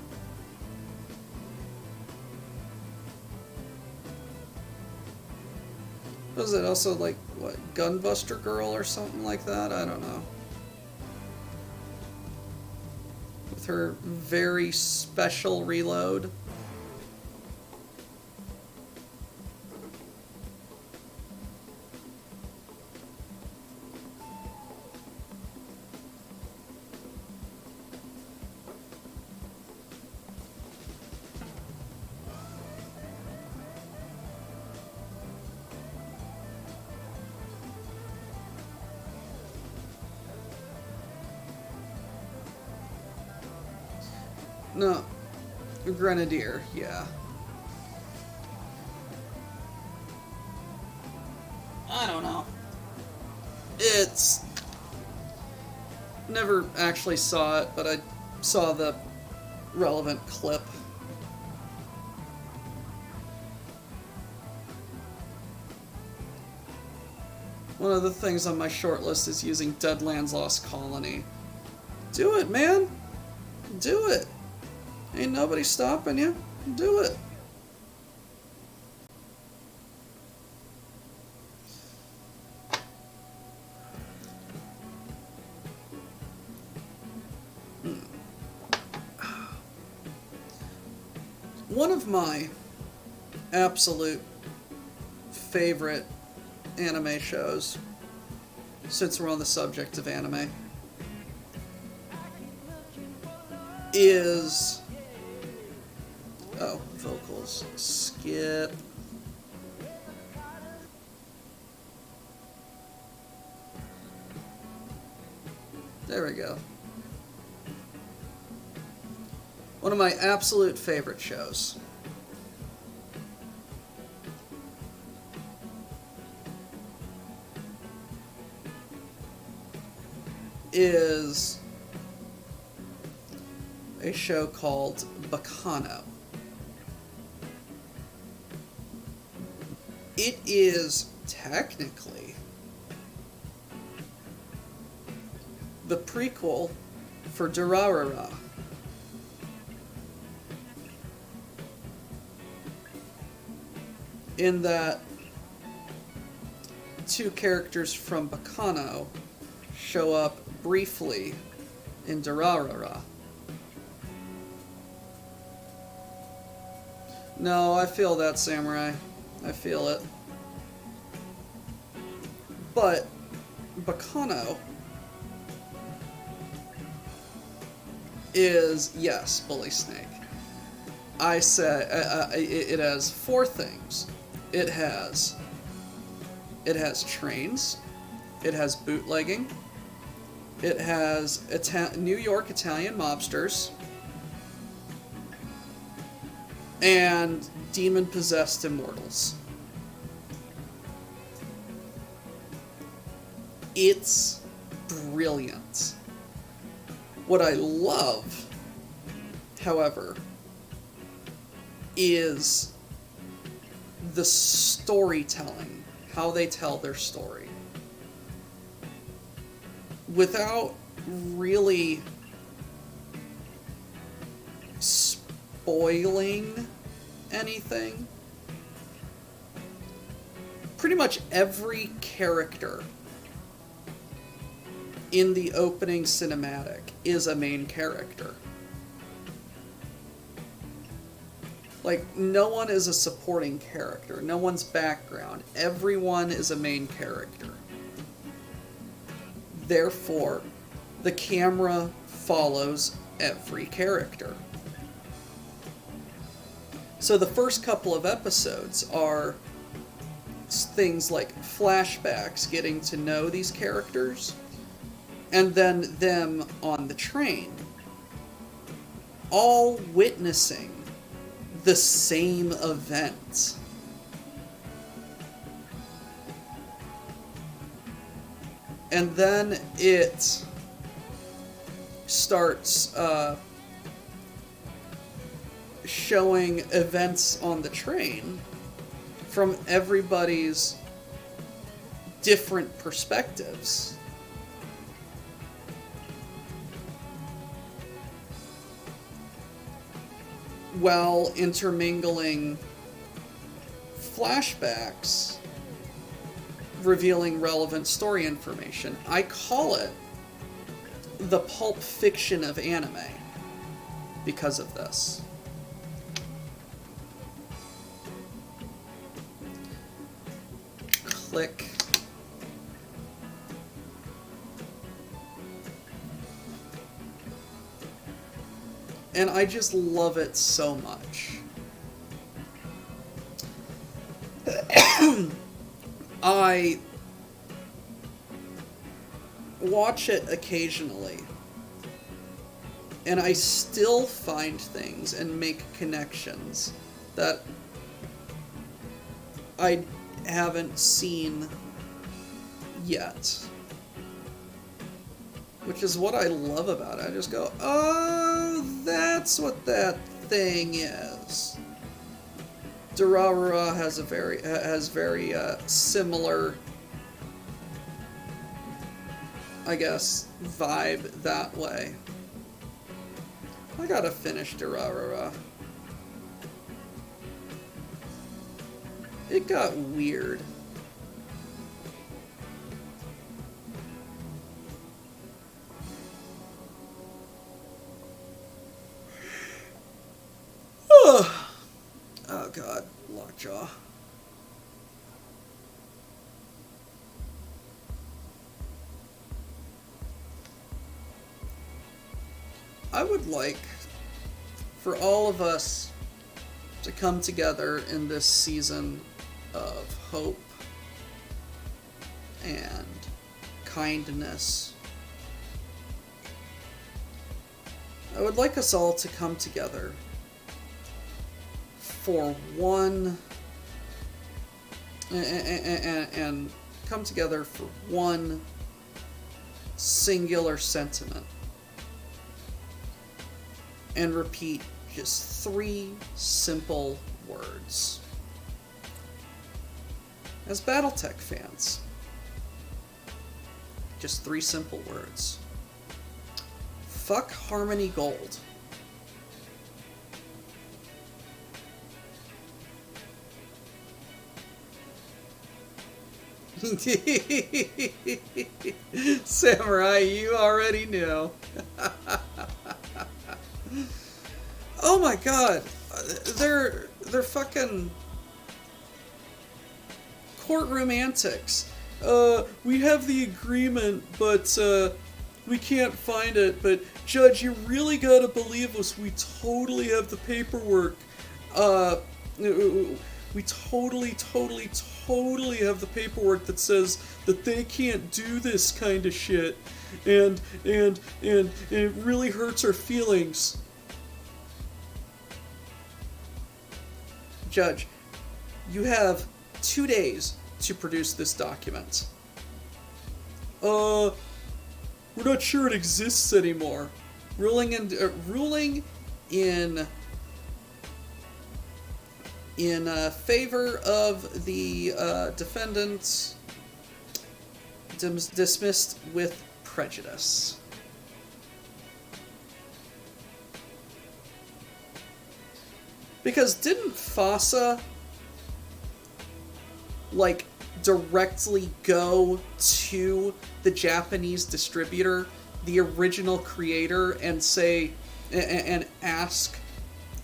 Was it also like, what, Gunbuster Girl or something like that? I don't know. With her very special reload. No, Grenadier, yeah. I don't know. It's... Never actually saw it, but I saw the relevant clip. One of the things on my short list is using Deadlands Lost Colony. Do it, man! Do it! Ain't nobody stopping you. Do it. One of my absolute favorite anime shows, since we're on the subject of anime, is... Oh, vocals. Skip. There we go. One of my absolute favorite shows. Is a show called Baccano. It is technically the prequel for Durarara. In that 2 characters from Baccano show up briefly in Durarara. No, I feel that, Samurai. I feel it. But Baccano is, yes, Bully Snake. I said it has 4 things. It has trains. It has bootlegging. It has New York Italian mobsters. And demon-possessed immortals. It's brilliant. What I love, however, is the storytelling, how they tell their story. Without really spoiling anything, pretty much every character in the opening cinematic is a main character. Like, no one is a supporting character. No one's background. Everyone is a main character. Therefore, the camera follows every character. So the first couple of episodes are things like flashbacks, getting to know these characters, and then them on the train, all witnessing the same event. And then it starts showing events on the train from everybody's different perspectives. While intermingling flashbacks revealing relevant story information. I call it the Pulp Fiction of anime because of this. Click. And I just love it so much. I watch it occasionally, and I still find things and make connections that I haven't seen yet. Which is what I love about it. I just go, oh, that's what that thing is. Durarara has very similar, I guess, vibe that way. I gotta finish Durarara. It got weird. Oh god, lockjaw. I would like for all of us to come together in this season of hope and kindness. I would like us all to come together for one and come together for one singular sentiment and repeat just 3 simple words. As Battletech fans, just 3 simple words. Fuck Harmony Gold. Samurai, you already knew. Oh my god. They're fucking courtroom antics. We have the agreement, but we can't find it. But Judge, you really gotta believe us. We totally have the paperwork. We totally have the paperwork that says that they can't do this kind of shit, and it really hurts our feelings. Judge, you have 2 days to produce this document. We're not sure it exists anymore. Ruling in favor of the defendants, dismissed with prejudice. Because didn't FASA, directly go to the Japanese distributor, the original creator, and say, and ask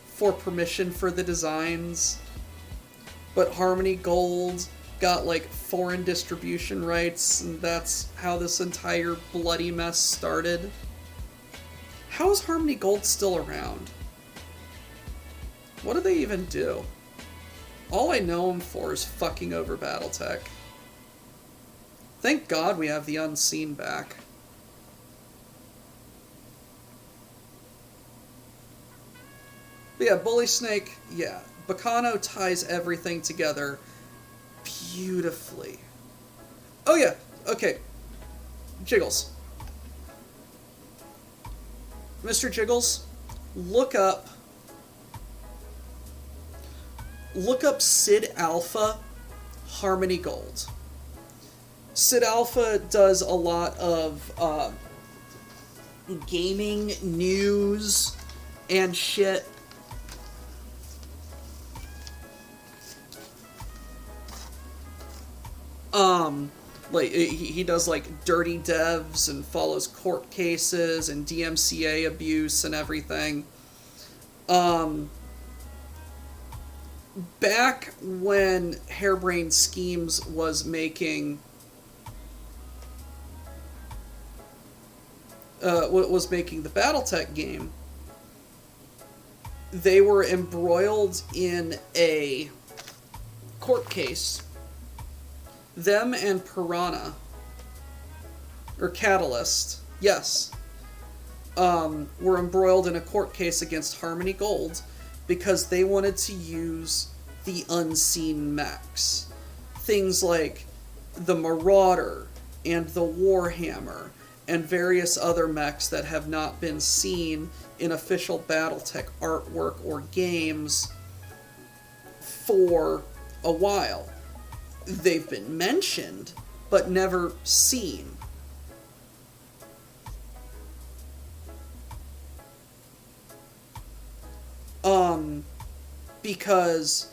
for permission for the designs? But Harmony Gold got like foreign distribution rights, and that's how this entire bloody mess started. How is Harmony Gold still around? What do they even do? All I know them for is fucking over BattleTech. Thank God we have the Unseen back. But yeah, Bully Snake, yeah. Bacano ties everything together beautifully. Oh yeah, okay. Jiggles. Mr. Jiggles, look up Sid Alpha Harmony Gold. Sid Alpha does a lot of gaming news and shit. Like he does like dirty devs and follows court cases and DMCA abuse and everything. Back when Harebrained Schemes was making the BattleTech game, they were embroiled in a court case. Them and Piranha, or Catalyst, yes, were embroiled in a court case against Harmony Gold because they wanted to use the unseen mechs. Things like the Marauder and the Warhammer and various other mechs that have not been seen in official BattleTech artwork or games for a while. They've been mentioned, but never seen. Because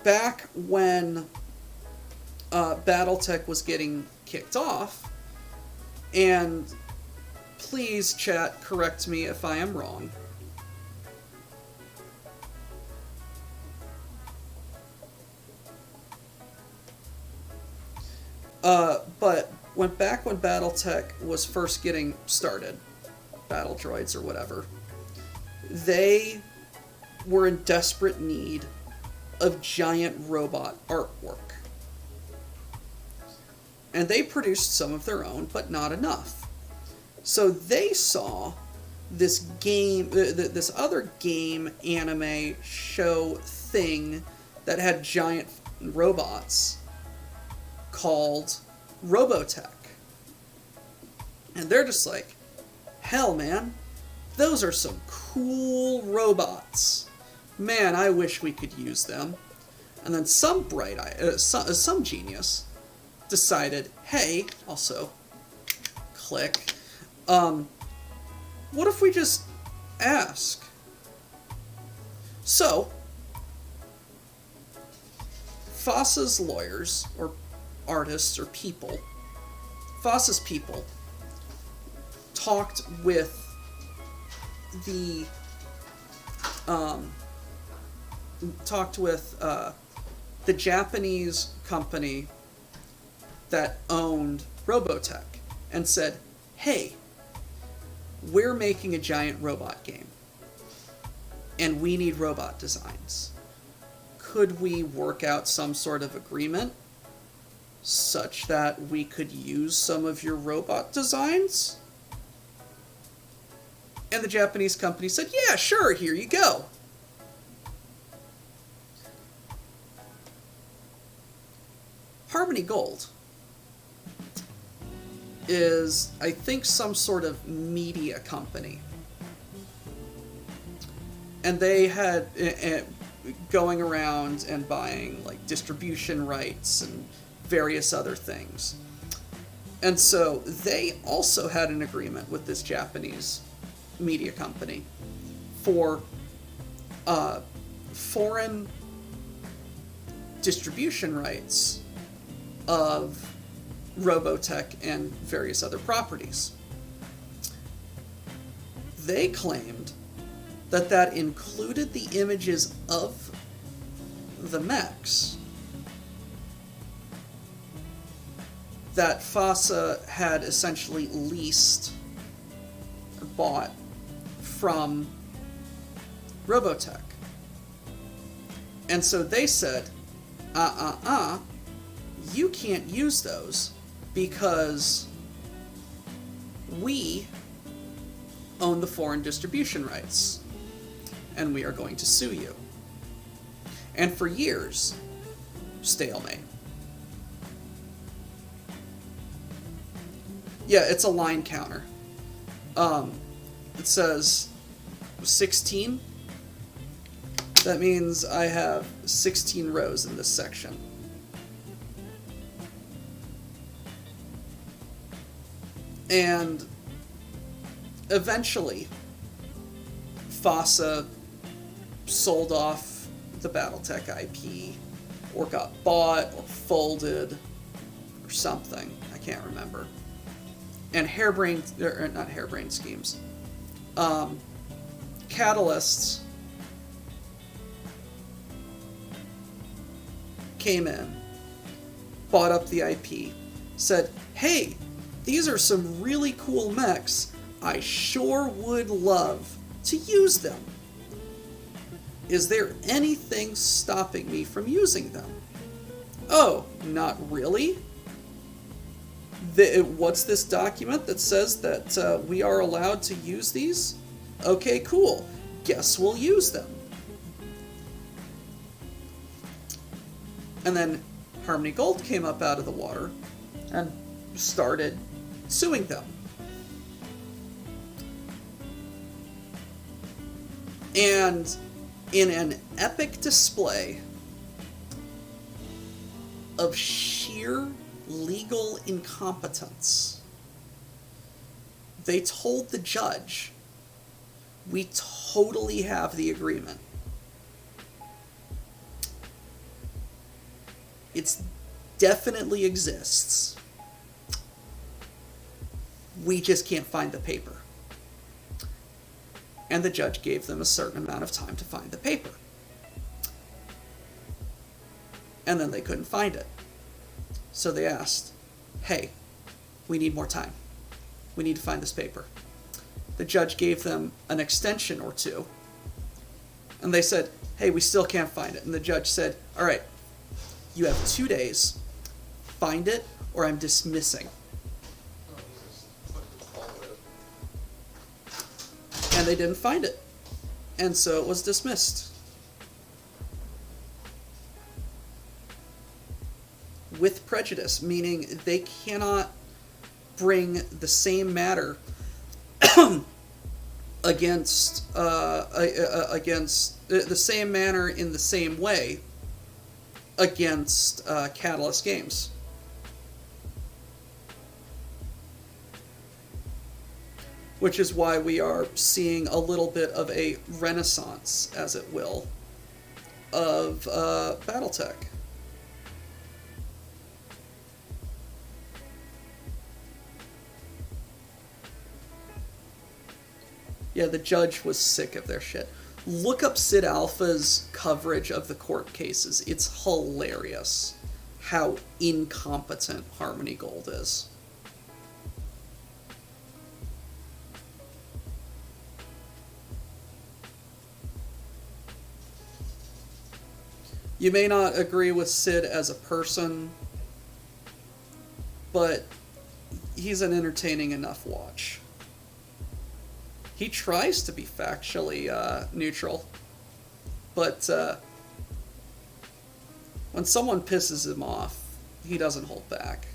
back when BattleTech was getting kicked off, and please, chat, correct me if I am wrong. But back when BattleTech was first getting started, Battle Droids or whatever, they were in desperate need of giant robot artwork. And they produced some of their own, but not enough. So they saw this game, this other game anime show thing that had giant robots called Robotech. And they're just like, hell, man, those are some cool robots. Man, I wish we could use them. And then some bright eye, some genius decided, hey, also, click, what if we just ask? So, FOSS's lawyers, or artists, or people, FOSS's people, talked with the Japanese company that owned Robotech and said, hey, we're making a giant robot game and we need robot designs. Could we work out some sort of agreement such that we could use some of your robot designs? And the Japanese company said, yeah, sure, here you go. Harmony Gold is, I think, some sort of media company. And they had going around and buying like distribution rights and various other things. And so they also had an agreement with this Japanese media company for foreign distribution rights of Robotech and various other properties. They claimed that included the images of the mechs that FASA had essentially bought from Robotech. And so they said, you can't use those because we own the foreign distribution rights and we are going to sue you. And for years, stalemate. Yeah, it's a line counter. It says 16. That means I have 16 rows in this section. And eventually, FASA sold off the BattleTech IP, or got bought, or folded, or something. I can't remember. And not harebrained schemes. Catalysts came in, bought up the IP, said, hey, these are some really cool mechs. I sure would love to use them. Is there anything stopping me from using them? Oh, not really? What's this document that says that we are allowed to use these? Okay, cool. Guess we'll use them. And then Harmony Gold came up out of the water and started suing them. And in an epic display of sheer legal incompetence, they told the judge, we totally have the agreement. It definitely exists. We just can't find the paper. And the judge gave them a certain amount of time to find the paper. And then they couldn't find it. So they asked, hey, we need more time. We need to find this paper. The judge gave them an extension or two. And they said, hey, we still can't find it. And the judge said, all right, you have 2 days. Find it or I'm dismissing. And they didn't find it. And so it was dismissed. With prejudice, meaning they cannot bring the same matter against the same manner in the same way against Catalyst Games. Which is why we are seeing a little bit of a renaissance, as it will, of BattleTech. Yeah, the judge was sick of their shit. Look up Sid Alpha's coverage of the court cases. It's hilarious how incompetent Harmony Gold is. You may not agree with Sid as a person, but he's an entertaining enough watch. He tries to be factually neutral, but when someone pisses him off, he doesn't hold back.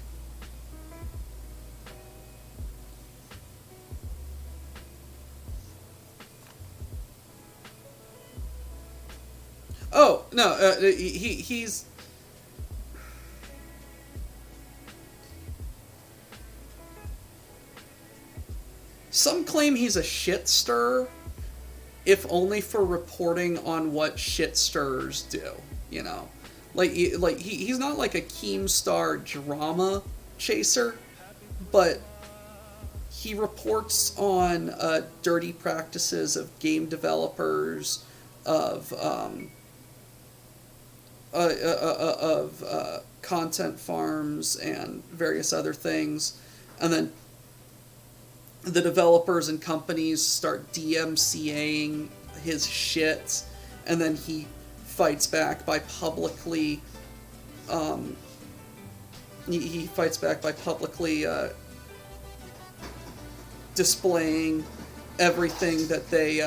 Oh, no, he's... Some claim he's a shit stirrer, if only for reporting on what shit stirrers do, you know? He's not like a Keemstar drama chaser, but he reports on dirty practices of game developers, of of content farms and various other things, and then the developers and companies start DMCAing his shit, and then he fights back by publicly he fights back by publicly displaying everything that they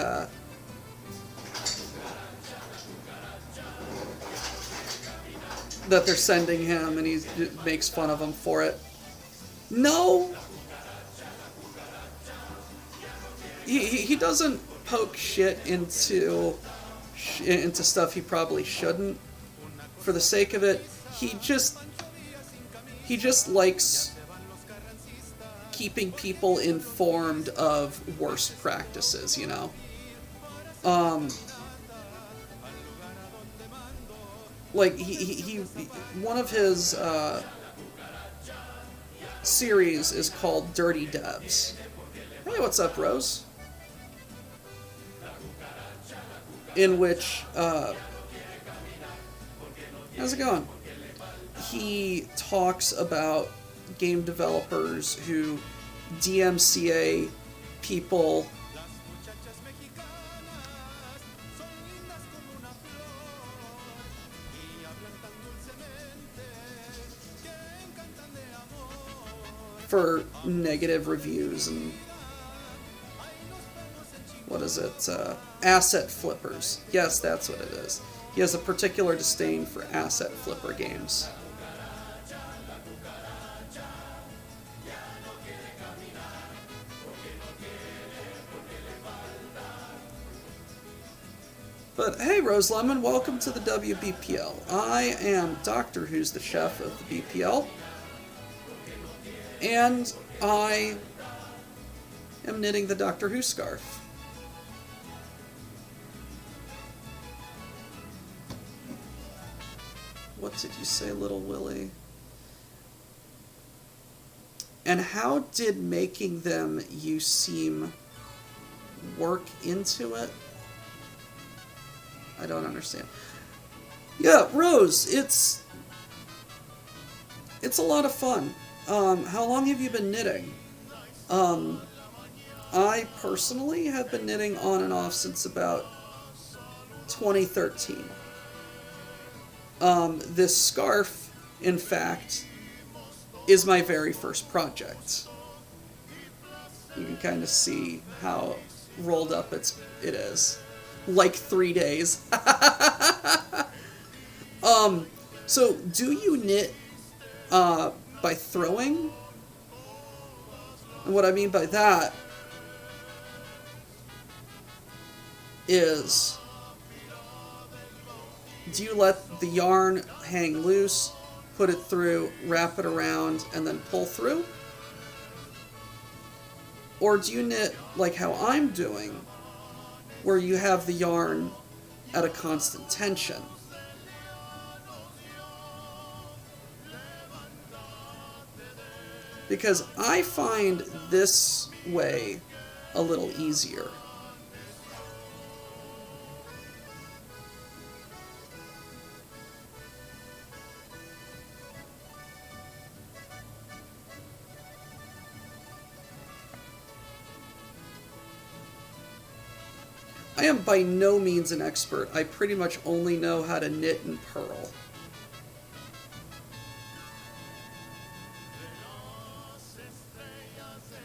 that they're sending him, and he makes fun of them for it. No, he doesn't poke shit into stuff he probably shouldn't. For the sake of it, he just likes keeping people informed of worst practices, you know. Like he one of his series is called Dirty Devs. Hey, what's up, Rose? In which how's it going? He talks about game developers who DMCA people for negative reviews and what is it? Asset flippers. Yes, that's what it is. He has a particular disdain for asset flipper games. But hey, Rose Lemon, welcome to the WBPL. I am Doctor Who's the chef of the BPL. And I am knitting the Doctor Who scarf. What did you say, Little Willie? And how did making them, you seem, work into it? I don't understand. Yeah, Rose, it's a lot of fun. How long have you been knitting? I personally have been knitting on and off since about 2013. This scarf, in fact, is my very first project. You can kind of see how rolled up it is. Like 3 days. So do you knit by throwing? And what I mean by that is, do you let the yarn hang loose, put it through, wrap it around, and then pull through? Or do you knit like how I'm doing, where you have the yarn at a constant tension? Because I find this way a little easier. I am by no means an expert. I pretty much only know how to knit and purl.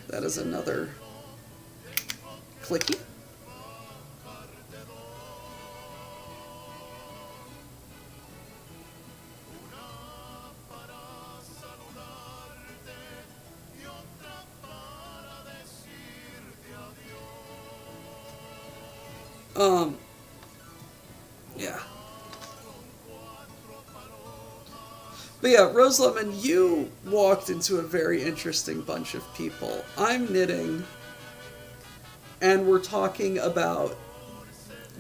That is another clicky. Yeah. But yeah, Rose Lemon, you walked into a very interesting bunch of people. I'm knitting, and we're talking about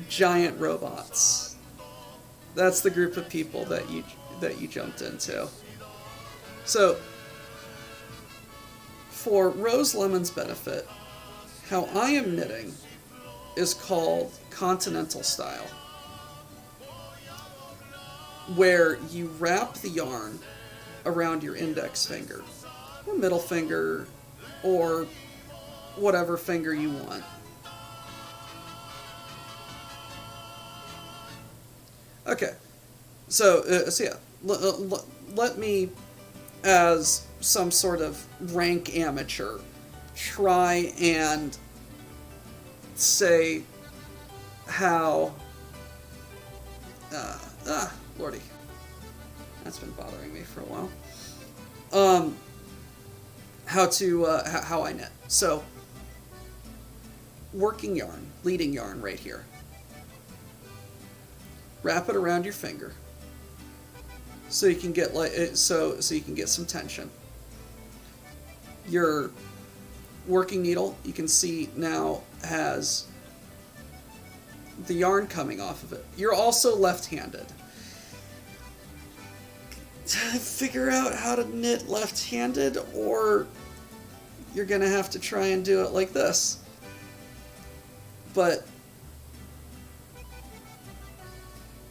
giant robots. That's the group of people that you jumped into. So, for Rose Lemon's benefit, how I am knitting is called continental style. where you wrap the yarn around your index finger, or middle finger, or whatever finger you want. Okay, so yeah, let me, as some sort of rank amateur, try and say how, lordy, that's been bothering me for a while. How I knit. So, working yarn, leading yarn right here. Wrap it around your finger, so you can get so you can get some tension. Your working needle, you can see now, has the yarn coming off of it. You're also left-handed. Figure out how to knit left-handed, or you're gonna have to try and do it like this. But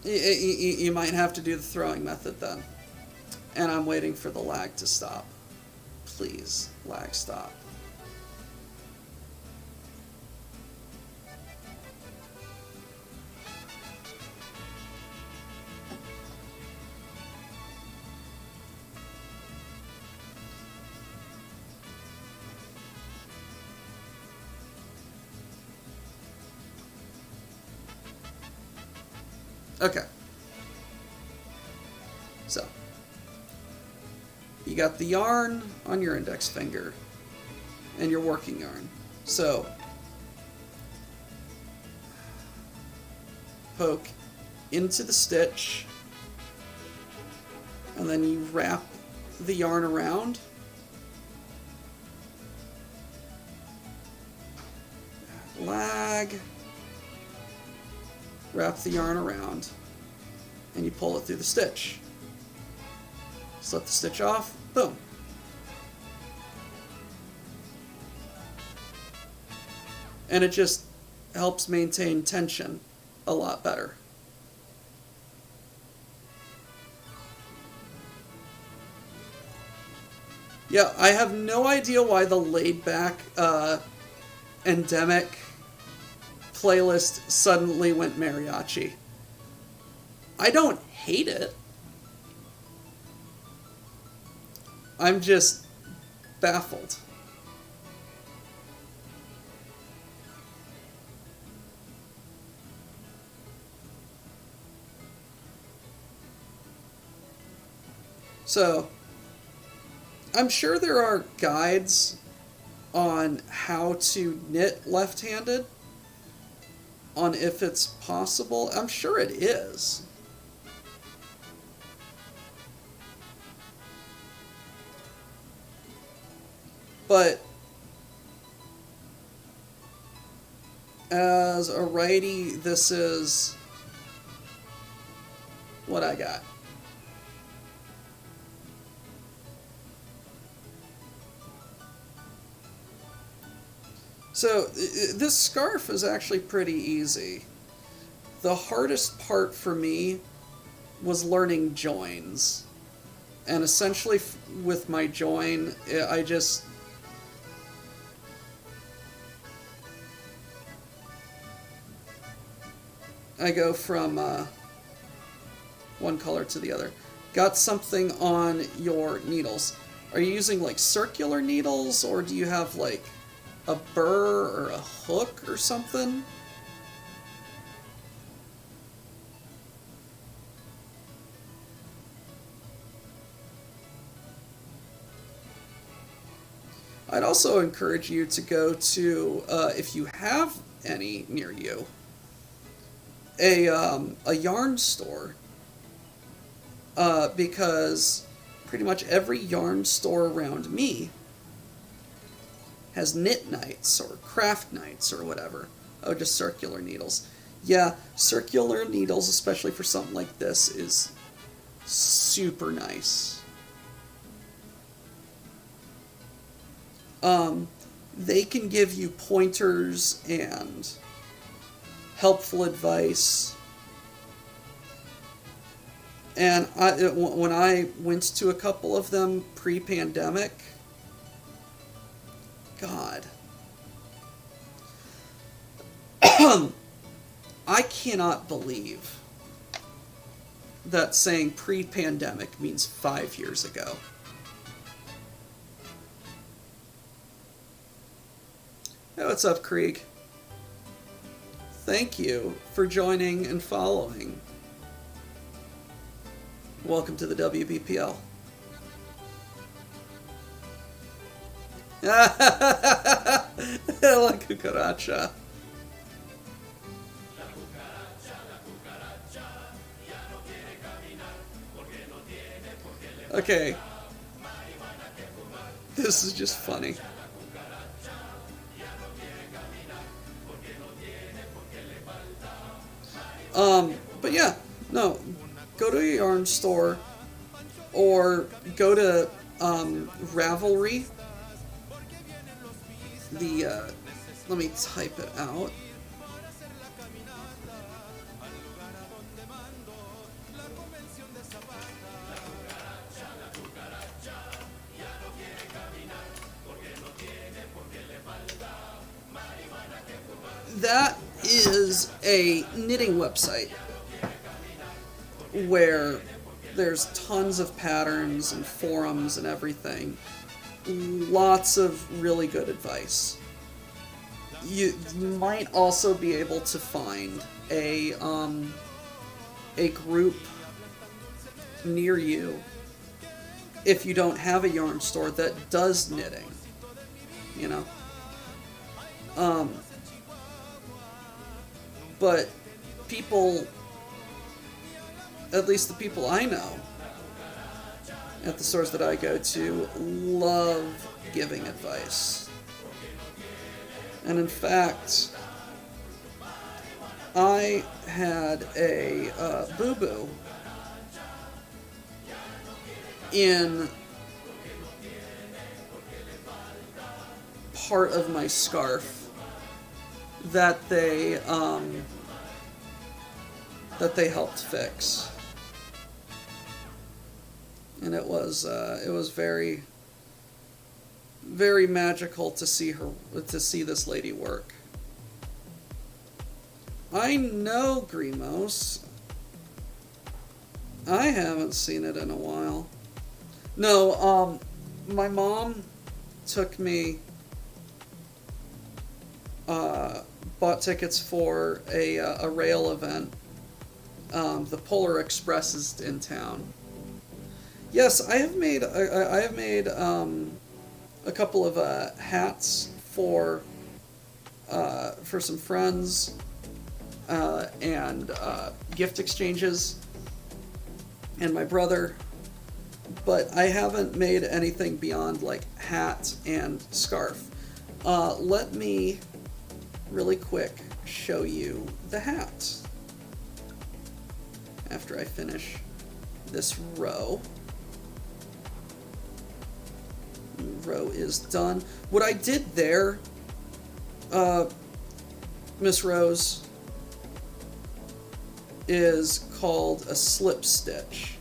you might have to do the throwing method then. And I'm waiting for the lag to stop. Please, lag stop. Okay. So, you got the yarn on your index finger and your working yarn. So, poke into the stitch, and then you wrap the yarn around. Lag. Wrap the yarn around, and you pull it through the stitch. Slip the stitch off, boom. And it just helps maintain tension a lot better. Yeah, I have no idea why the laid-back endemic playlist suddenly went mariachi. I don't hate it. I'm just baffled. So, I'm sure there are guides on how to knit left-handed, on if it's possible. I'm sure it is. But as a righty, this is what I got. So this scarf is actually pretty easy. The hardest part for me was learning joins. And essentially with my join, I go from one color to the other. Got something on your needles. Are you using like circular needles, or do you have like a burr or a hook or something? I'd also encourage you to go to, if you have any near you, a yarn store, because pretty much every yarn store around me has knit nights or craft nights or whatever. Oh, just circular needles. Yeah, circular needles, especially for something like this, is super nice. They can give you pointers and helpful advice And when I went to a couple of them pre-pandemic, God, I cannot believe that saying pre-pandemic means 5 years ago. Hey, what's up, Krieg? Thank you for joining and following. Welcome to the WBPL. La cucaracha. Okay. This is just funny. But yeah, no, go to a yarn store or go to Ravelry. Let me type it out. That is a knitting website where there's tons of patterns and forums and everything. Lots of really good advice. You might also be able to find a group near you if you don't have a yarn store that does knitting, you know. But people, at least the people I know at the stores that I go to, love giving advice. And in fact, I had a boo-boo in part of my scarf that they helped fix, and it was very, very magical to see this lady work. I know Grimos. I haven't seen it in a while. No, my mom took me. Bought tickets for a rail event. The Polar Express is in town. Yes, I have made a couple of hats for some friends and gift exchanges and my brother, but I haven't made anything beyond like hat and scarf. Let me really quick show you the hat after I finish this row. Row is done. What I did there, Miss Rose, is called a slip stitch.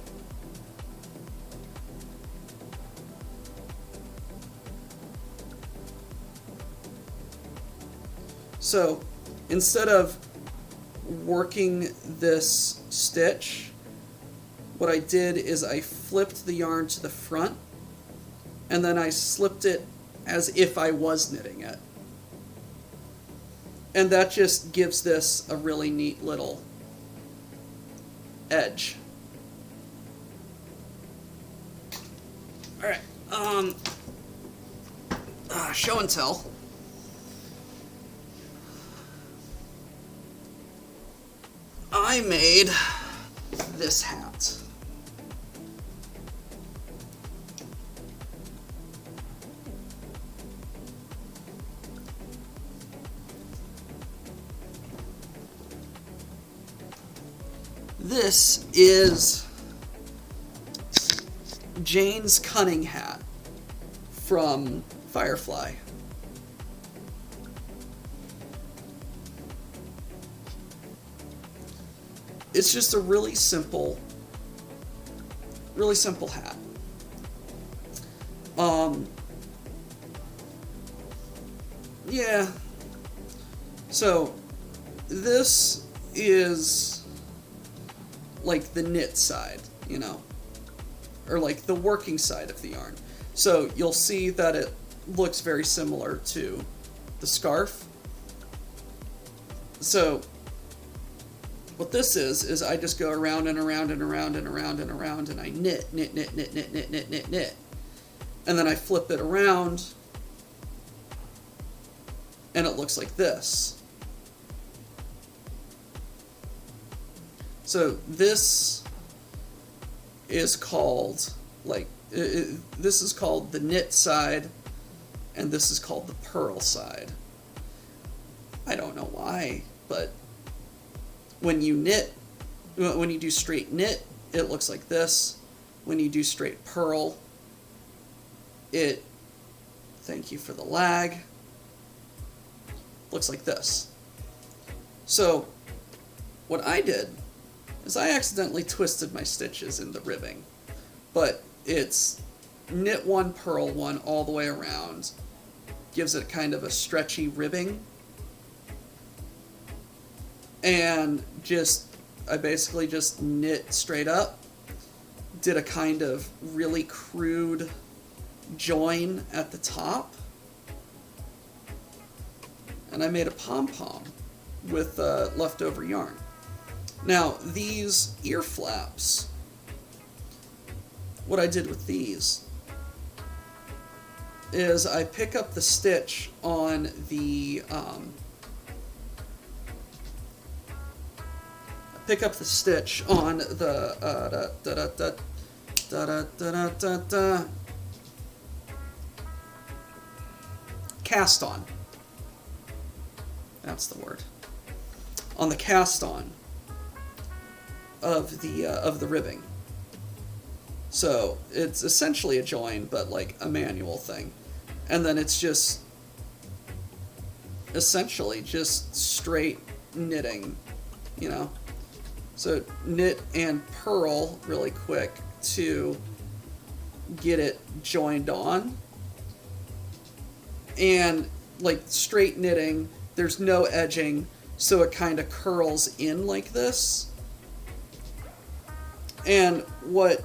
So instead of working this stitch, what I did is I flipped the yarn to the front and then I slipped it as if I was knitting it. And that just gives this a really neat little edge. Alright, show and tell. I made this hat. This is Jane's Cunning hat from Firefly. It's just a really simple Really simple hat. Yeah. So, this is like the knit side, you know, or like the working side of the yarn. So you'll see that it looks very similar to the scarf. So what this is I just go around and around and around and around and around, and I knit, knit, knit, knit, knit, knit, knit, knit, knit. And then I flip it around, and it looks like this. So this is called, like, this is called the knit side, and this is called the purl side. I don't know why, but when you knit, when you do straight knit, it looks like this. When you do straight purl, it, thank you for the lag, looks like this. So what I did is I accidentally twisted my stitches in the ribbing, but it's knit one, purl one all the way around, gives it kind of a stretchy ribbing, and I basically just knit straight up, did a kind of really crude join at the top, and I made a pom-pom with leftover yarn. Now, these ear flaps, what I did with these is I pick up the stitch on the cast on. That's the word. On the cast on of the ribbing. So it's essentially a join, but like a manual thing. And then it's just essentially just straight knitting, you know. So knit and purl really quick to get it joined on. And like straight knitting, there's no edging, so it kind of curls in like this. And what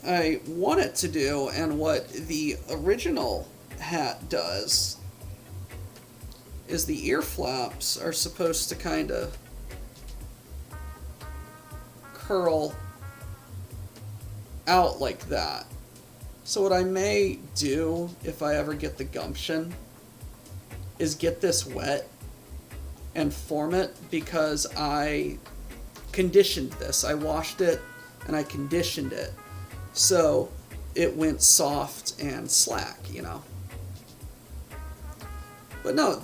I want it to do, and what the original hat does, is the ear flaps are supposed to kind of curl out like that. So what I may do, if I ever get the gumption, is get this wet and form it, because I conditioned this. I washed it and I conditioned it, so it went soft and slack, you know. But no,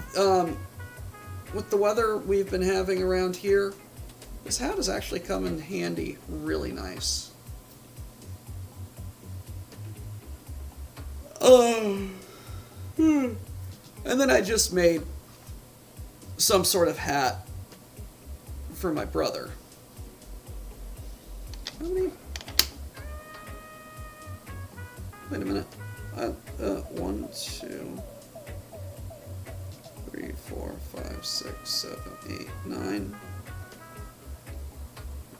with the weather we've been having around here, this hat has actually come in handy really nice. And then I just made some sort of hat for my brother. How many? Wait a minute. 1, 2, 3, 4, 5, 6, 7, 8, 9.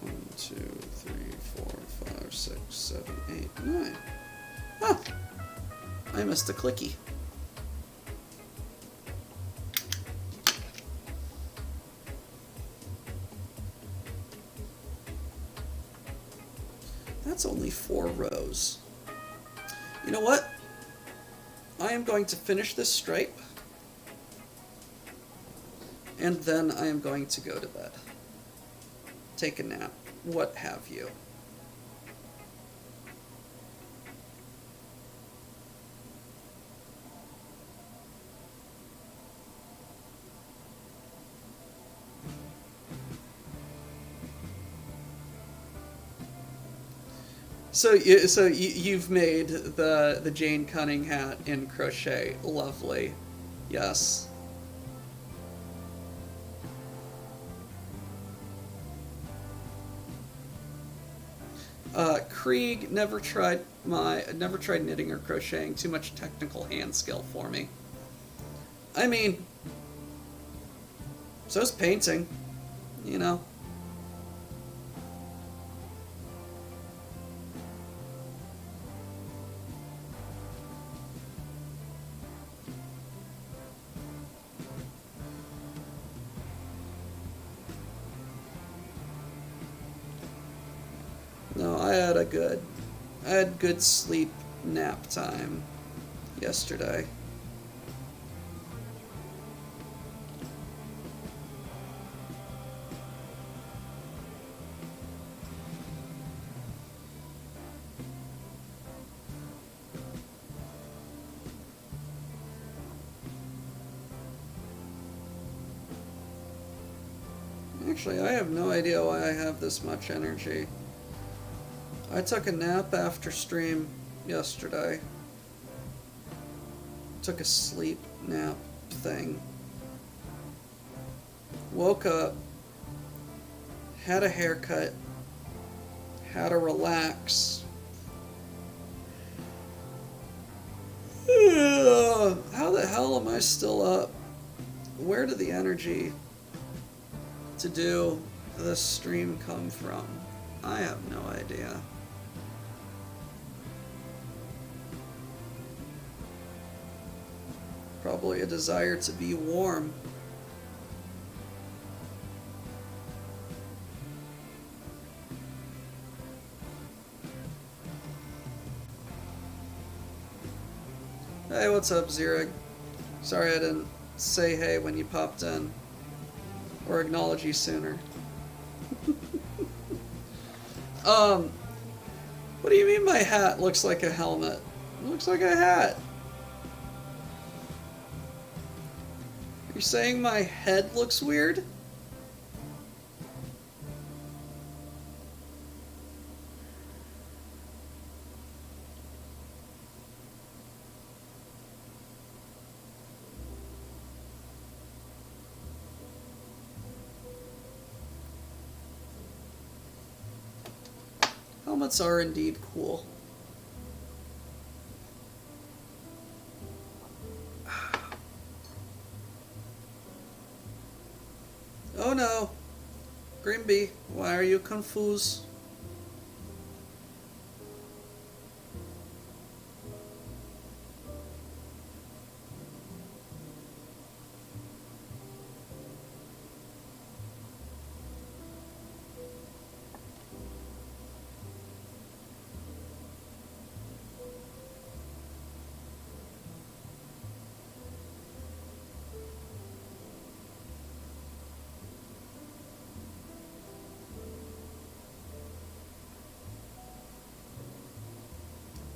1, 2, 3, 4, 5, 6, 7, 8, 9. Ah! I missed a clicky. That's only 4 rows. You know what? I am going to finish this stripe, and then I am going to go to bed. Take a nap, what have you. So you've made the Jane Cunning hat in crochet. Lovely. Yes. Krieg never tried knitting or crocheting. Too much technical hand skill for me. I mean, so's painting, you know. No, I had good sleep nap time yesterday. Actually, I have no idea why I have this much energy. I took a nap after stream yesterday. Took a sleep nap thing. Woke up, had a haircut, had to relax. How the hell am I still up? Where did the energy to do this stream come from? I have no idea. Probably a desire to be warm. Hey, what's up, Zirig? Sorry I didn't say hey when you popped in. Or acknowledge you sooner. What do you mean my hat looks like a helmet? It looks like a hat. You're saying my head looks weird? Helmets are indeed cool. Oh no. Grimby, why are you confused?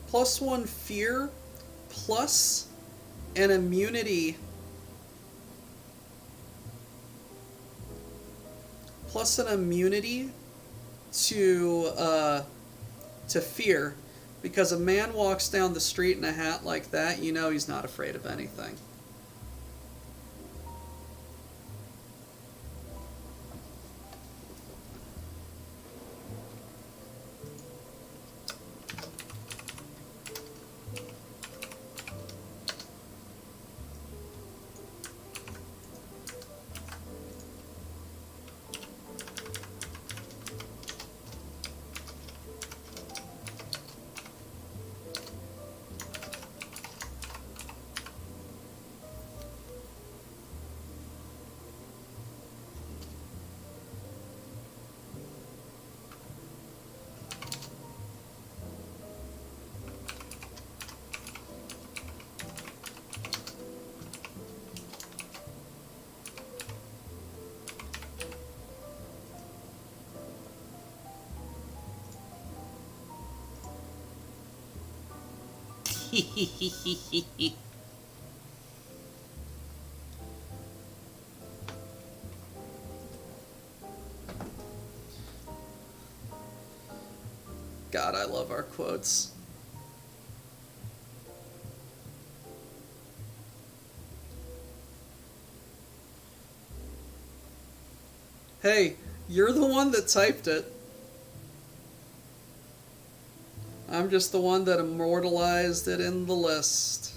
+1 fear, plus an immunity, to fear, because a man walks down the street in a hat like that, you know he's not afraid of anything. God, I love our quotes. Hey, you're the one that typed it. I'm just the one that immortalized it in the list.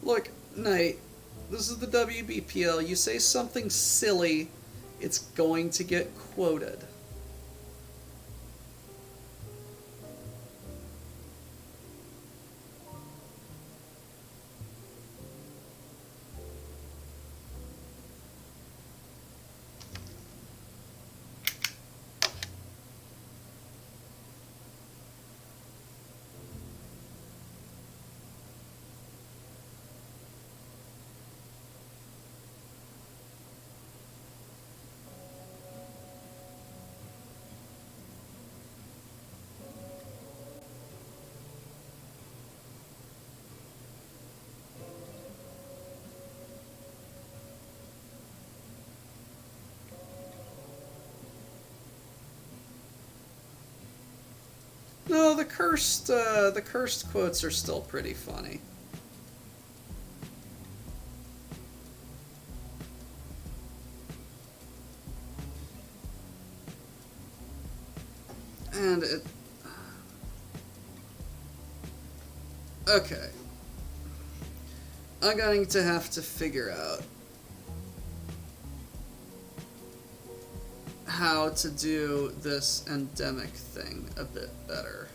Look, Knight, this is the WBPL. You say something silly, it's going to get quoted. No, the cursed quotes are still pretty funny. And it... Okay. I'm going to have to figure out how to do this endemic thing a bit better.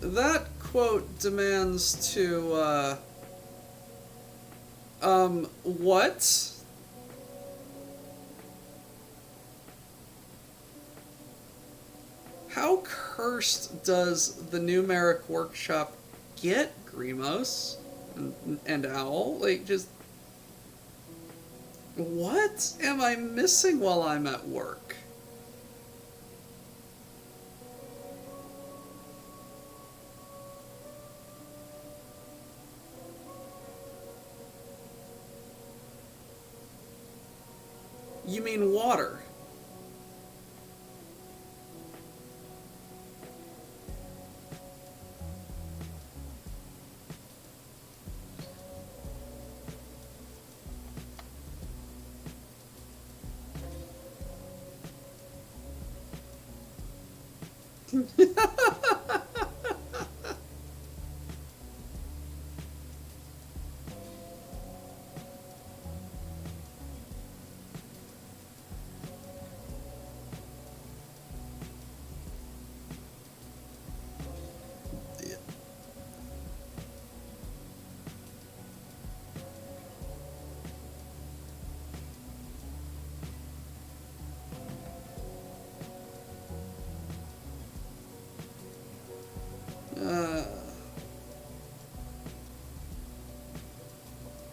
That quote demands to, what? How cursed does the numeric workshop get, Grimos? And Owl? Like, just... What am I missing while I'm at work? You mean water?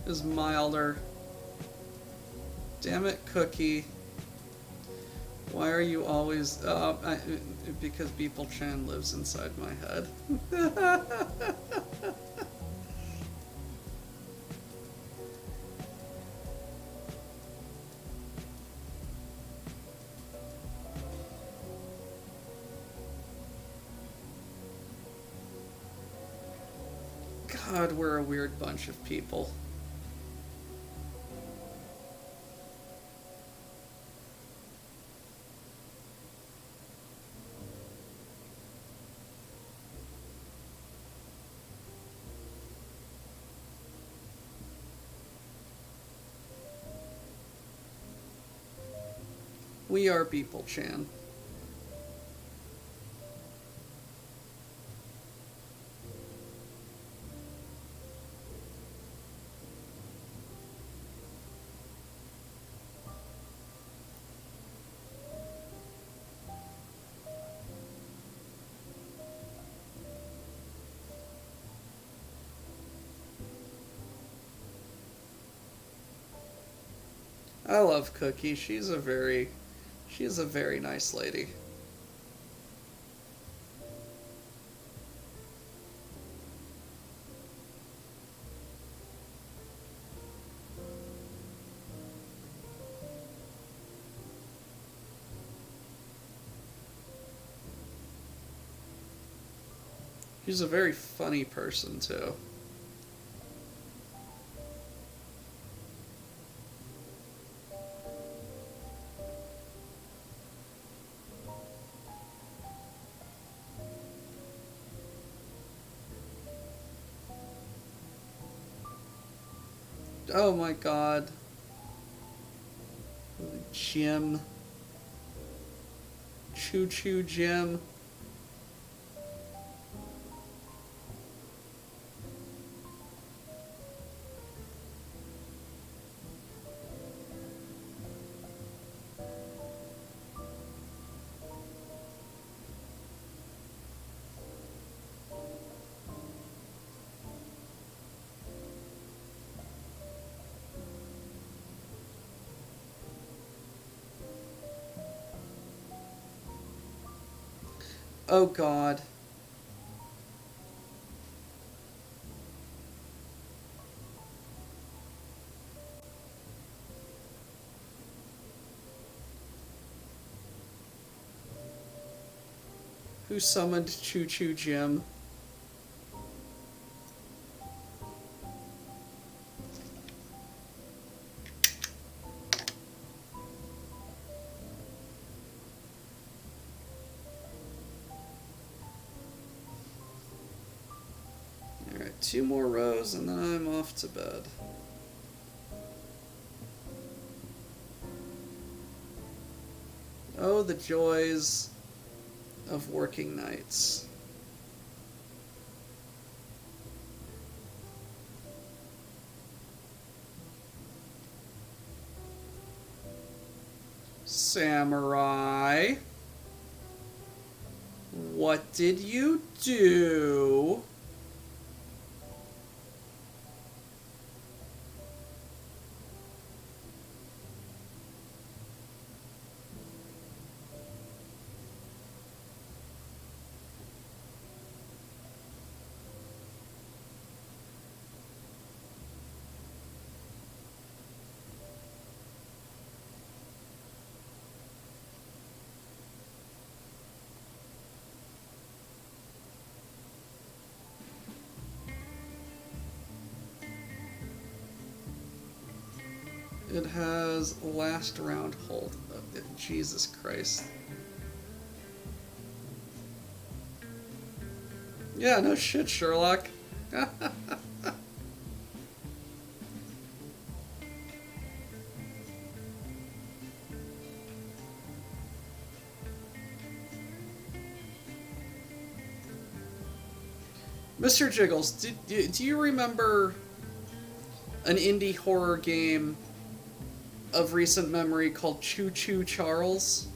Is milder. Damn it, Cookie. Why are you always... because Beeple Chan lives inside my head. God, we're a weird bunch of people. We are Beeple Chan. I love Cookie. She's a very She is a very nice lady. She's a very funny person, too. Oh my god. Jim. Choo Choo Jim. Oh god. Who summoned Choo Choo Jim? Alright, 2 more rows and then I'm off to bed. Oh, the joys of working nights. Samurai, what did you do? It has last round hold. Oh, Jesus Christ. Yeah, no shit, Sherlock. Mr. Jiggles, do you remember an indie horror game of recent memory called Choo Choo Charles,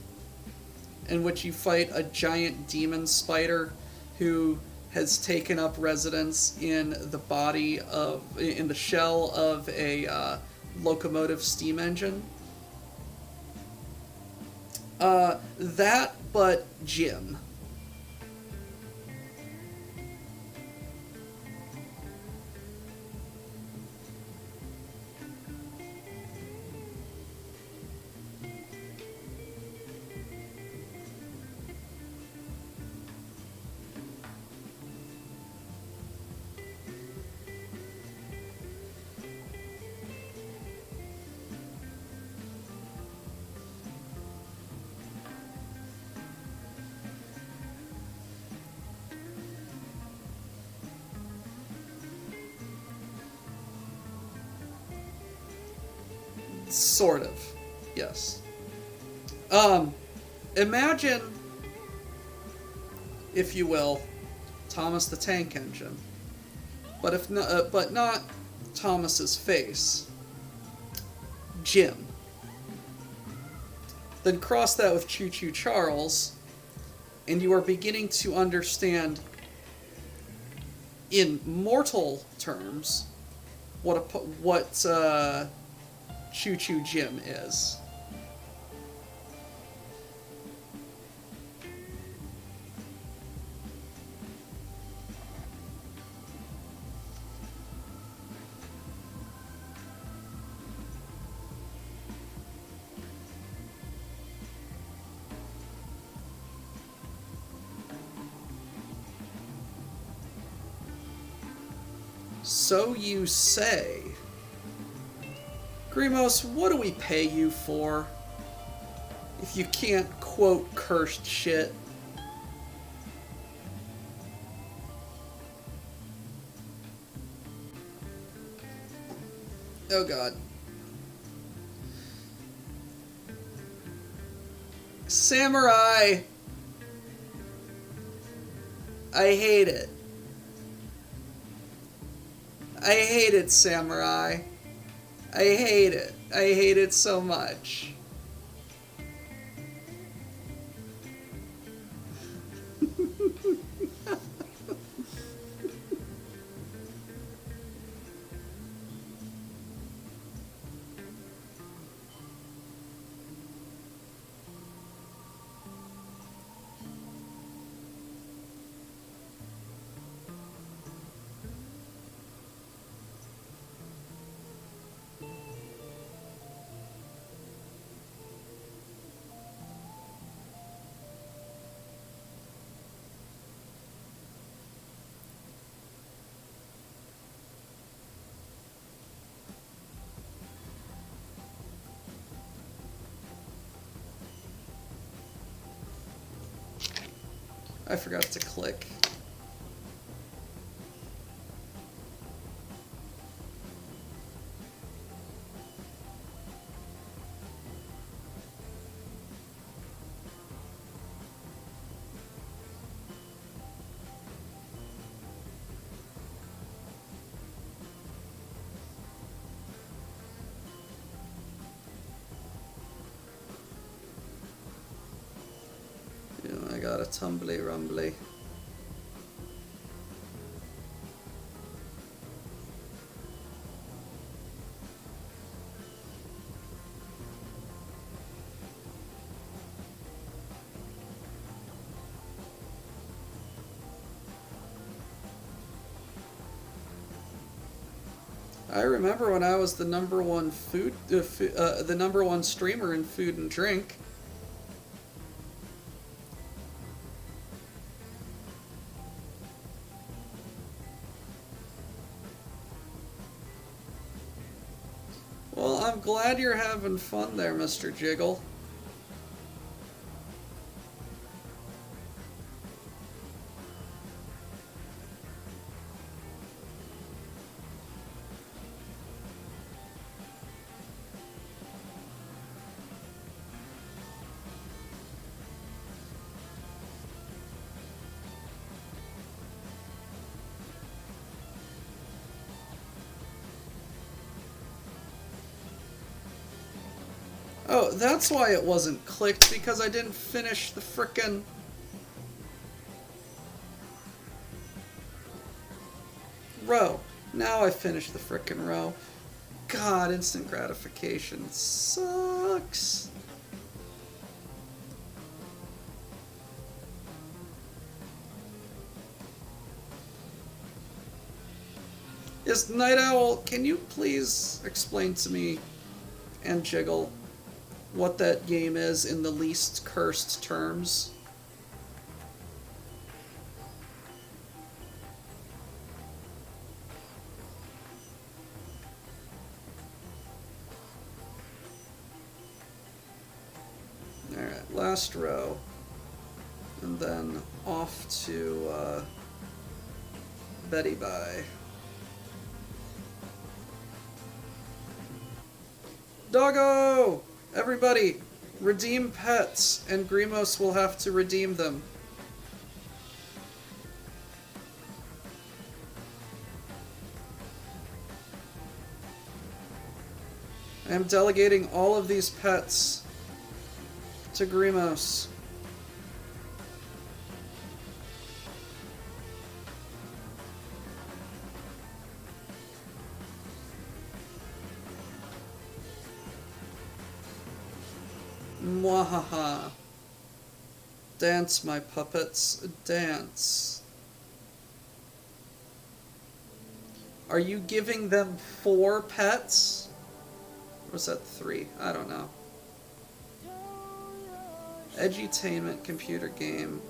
in which you fight a giant demon spider who has taken up residence in the shell of a locomotive steam engine? That, but Jim. Sort of, yes. Imagine, if you will, Thomas the Tank Engine, but not Thomas's face. Jim. Then cross that with Choo Choo Charles, and you are beginning to understand, in mortal terms, what Choo Choo Jim is. So you say. Grimos, what do we pay you for? If you can't quote cursed shit. Oh god. Samurai! I hate it. I hate it, Samurai. I hate it. I hate it so much. I forgot to click. I got a tumbly rumbly. I remember when I was the number one the number one streamer in food and drink. Well, I'm glad you're having fun there, Mr. Jiggle. Oh, that's why it wasn't clicked, because I didn't finish the frickin' row. Now I finished the frickin' row. God, instant gratification sucks. Yes, Night Owl, can you please explain to me and Jiggle what that game is in the least cursed terms? Alright, last row. And then off to Betty Bye. Doggo! Everybody, redeem pets, and Grimos will have to redeem them. I am delegating all of these pets to Grimos. Mwahaha. Dance, my puppets, dance. Are you giving them 4 pets? Or was that 3? I don't know. Edutainment computer game.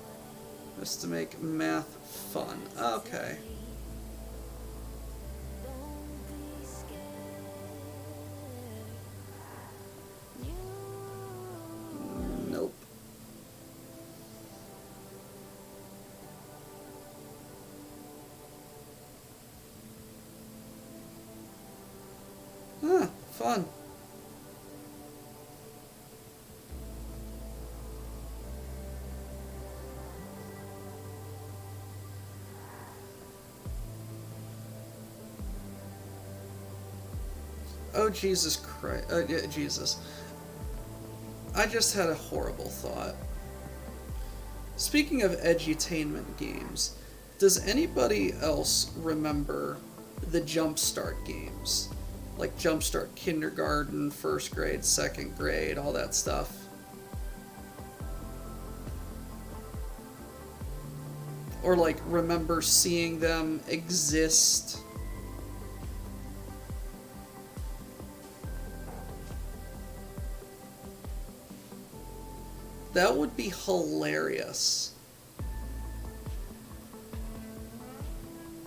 Just to make math fun. Okay. Fun. Oh, Jesus Christ. Yeah, Jesus. I just had a horrible thought. Speaking of edutainment games, does anybody else remember the Jumpstart games? Like Jumpstart Kindergarten, first grade, second grade, all that stuff. Or like remember seeing them exist. That would be hilarious.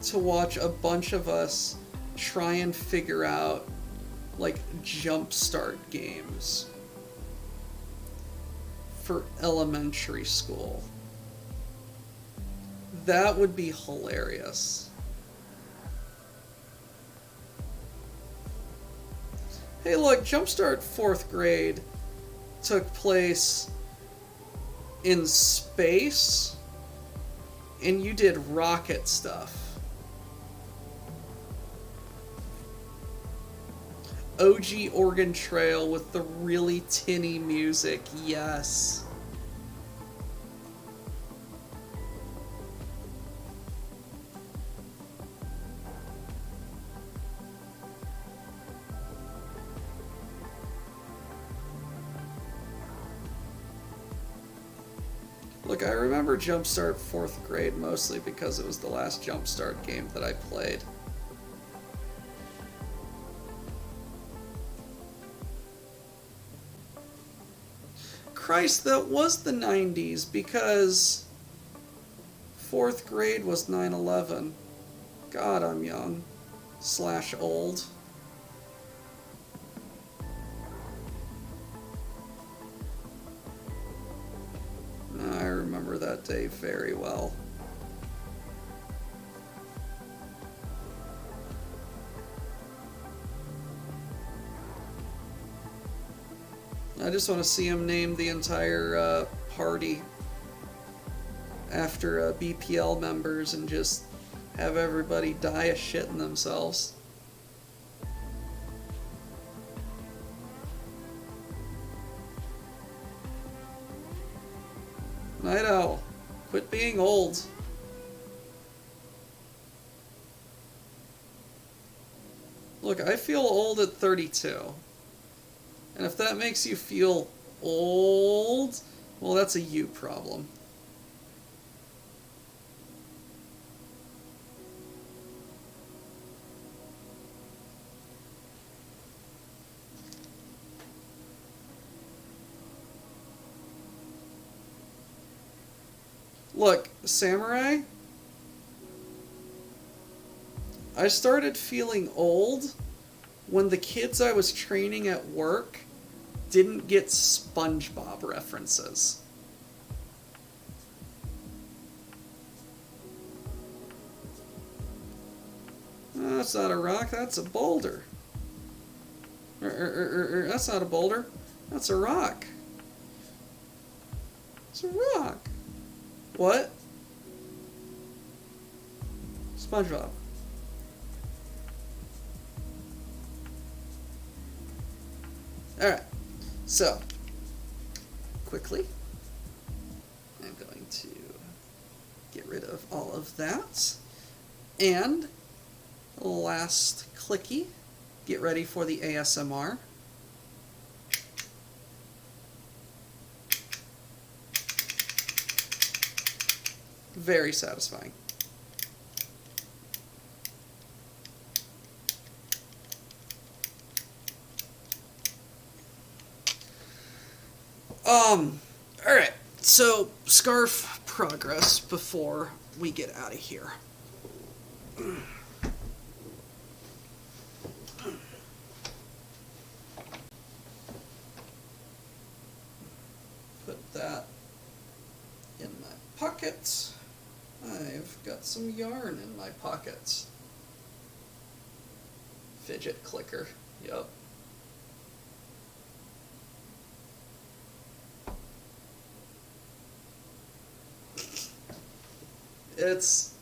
To watch a bunch of us try and figure out, like, Jumpstart games for elementary school. That would be hilarious. Hey, look, Jumpstart 4th grade took place in space, and you did rocket stuff. OG Oregon Trail with the really tinny music, yes. Look, I remember Jumpstart 4th grade mostly because it was the last Jumpstart game that I played. Christ, that was the 90s because 4th grade was 9/11. God, I'm young. / old. I remember that day very well. I just want to see him name the entire party after BPL members and just have everybody die of shitting themselves. Night Owl, quit being old. Look, I feel old at 32. And if that makes you feel old, well, that's a you problem. Look, Samurai, I started feeling old when the kids I was training at work didn't get SpongeBob references. Oh, that's not a rock, that's a boulder. That's not a boulder, that's a rock. It's a rock. What? SpongeBob. Alright, so, quickly, I'm going to get rid of all of that. And, last clicky, get ready for the ASMR. Very satisfying. Alright, so scarf progress before we get out of here. Put that in my pocket. I've got some yarn in my pockets. Fidget clicker, yep. It's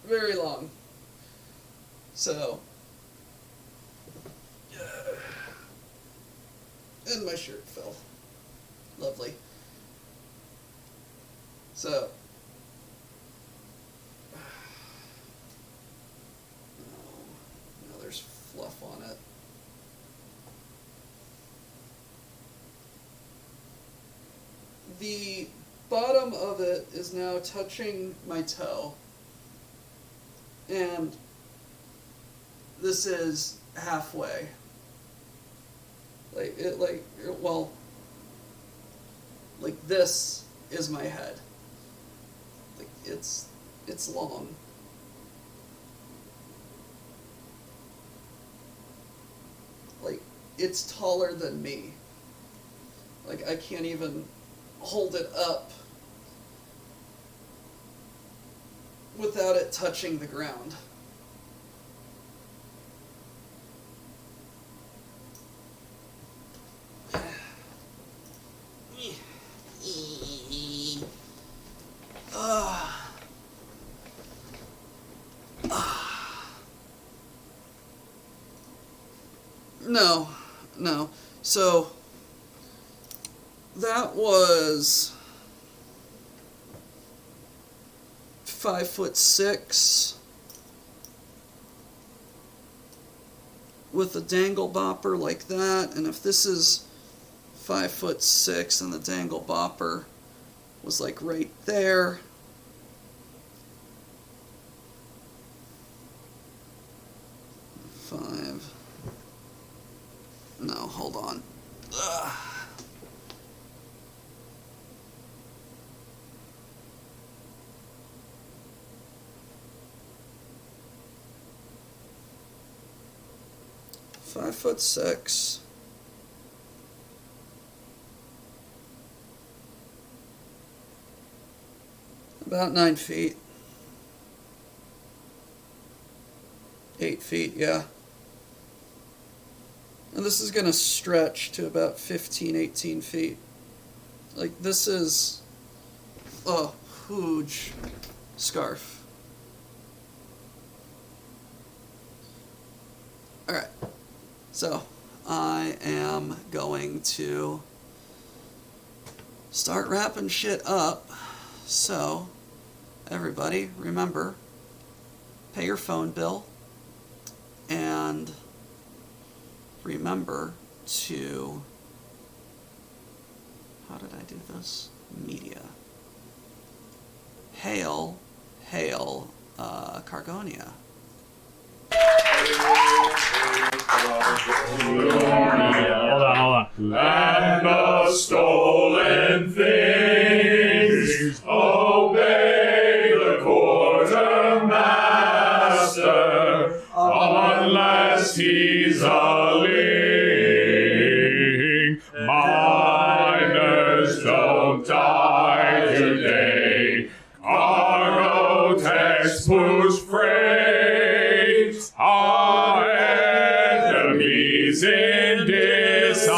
very long. So, and my shirt fell. Lovely. So, no, there's fluff on it. The bottom of it is now touching my toe, and this is halfway. Like this is my head. Like it's long. Like it's taller than me. Like I can't even hold it up without it touching the ground. No. So that was 5'6" with a dangle bopper like that, and if this is 5'6" and the dangle bopper was like right there, no, hold on. Ugh. $5'6". About 9 feet. 8 feet, yeah. And this is going to stretch to about 15, 18 feet. Like, this is a huge scarf. Alright, so I am going to start wrapping shit up. So, everybody, remember, pay your phone bill, and remember to, how did I do this? Media. Hail, Cargonia. Hold on. Land of stolen things, obey the quartermaster, unless he's a ling. Miners don't die today. Cargo text push freight. Our enemies in disarray.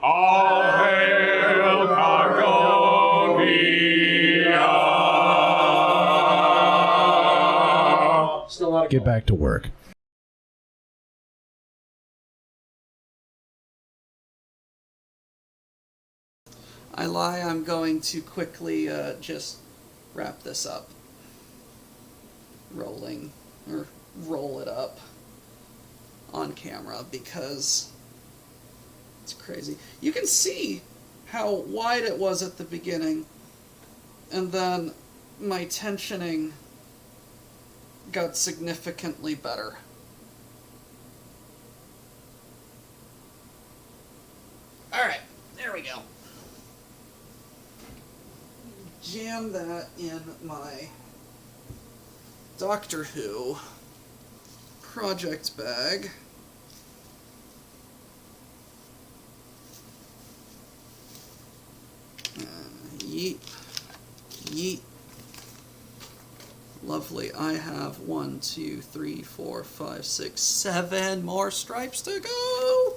All hail Cargonia. Get back to work. I lie, I'm going to quickly just wrap this up. Roll it up on camera because it's crazy. You can see how wide it was at the beginning, and then my tensioning got significantly better. Alright, there we go. Jam that in my Doctor Who project bag. Yeet. Yeet. Lovely. I have 1, 2, 3, 4, 5, 6, 7 more stripes to go.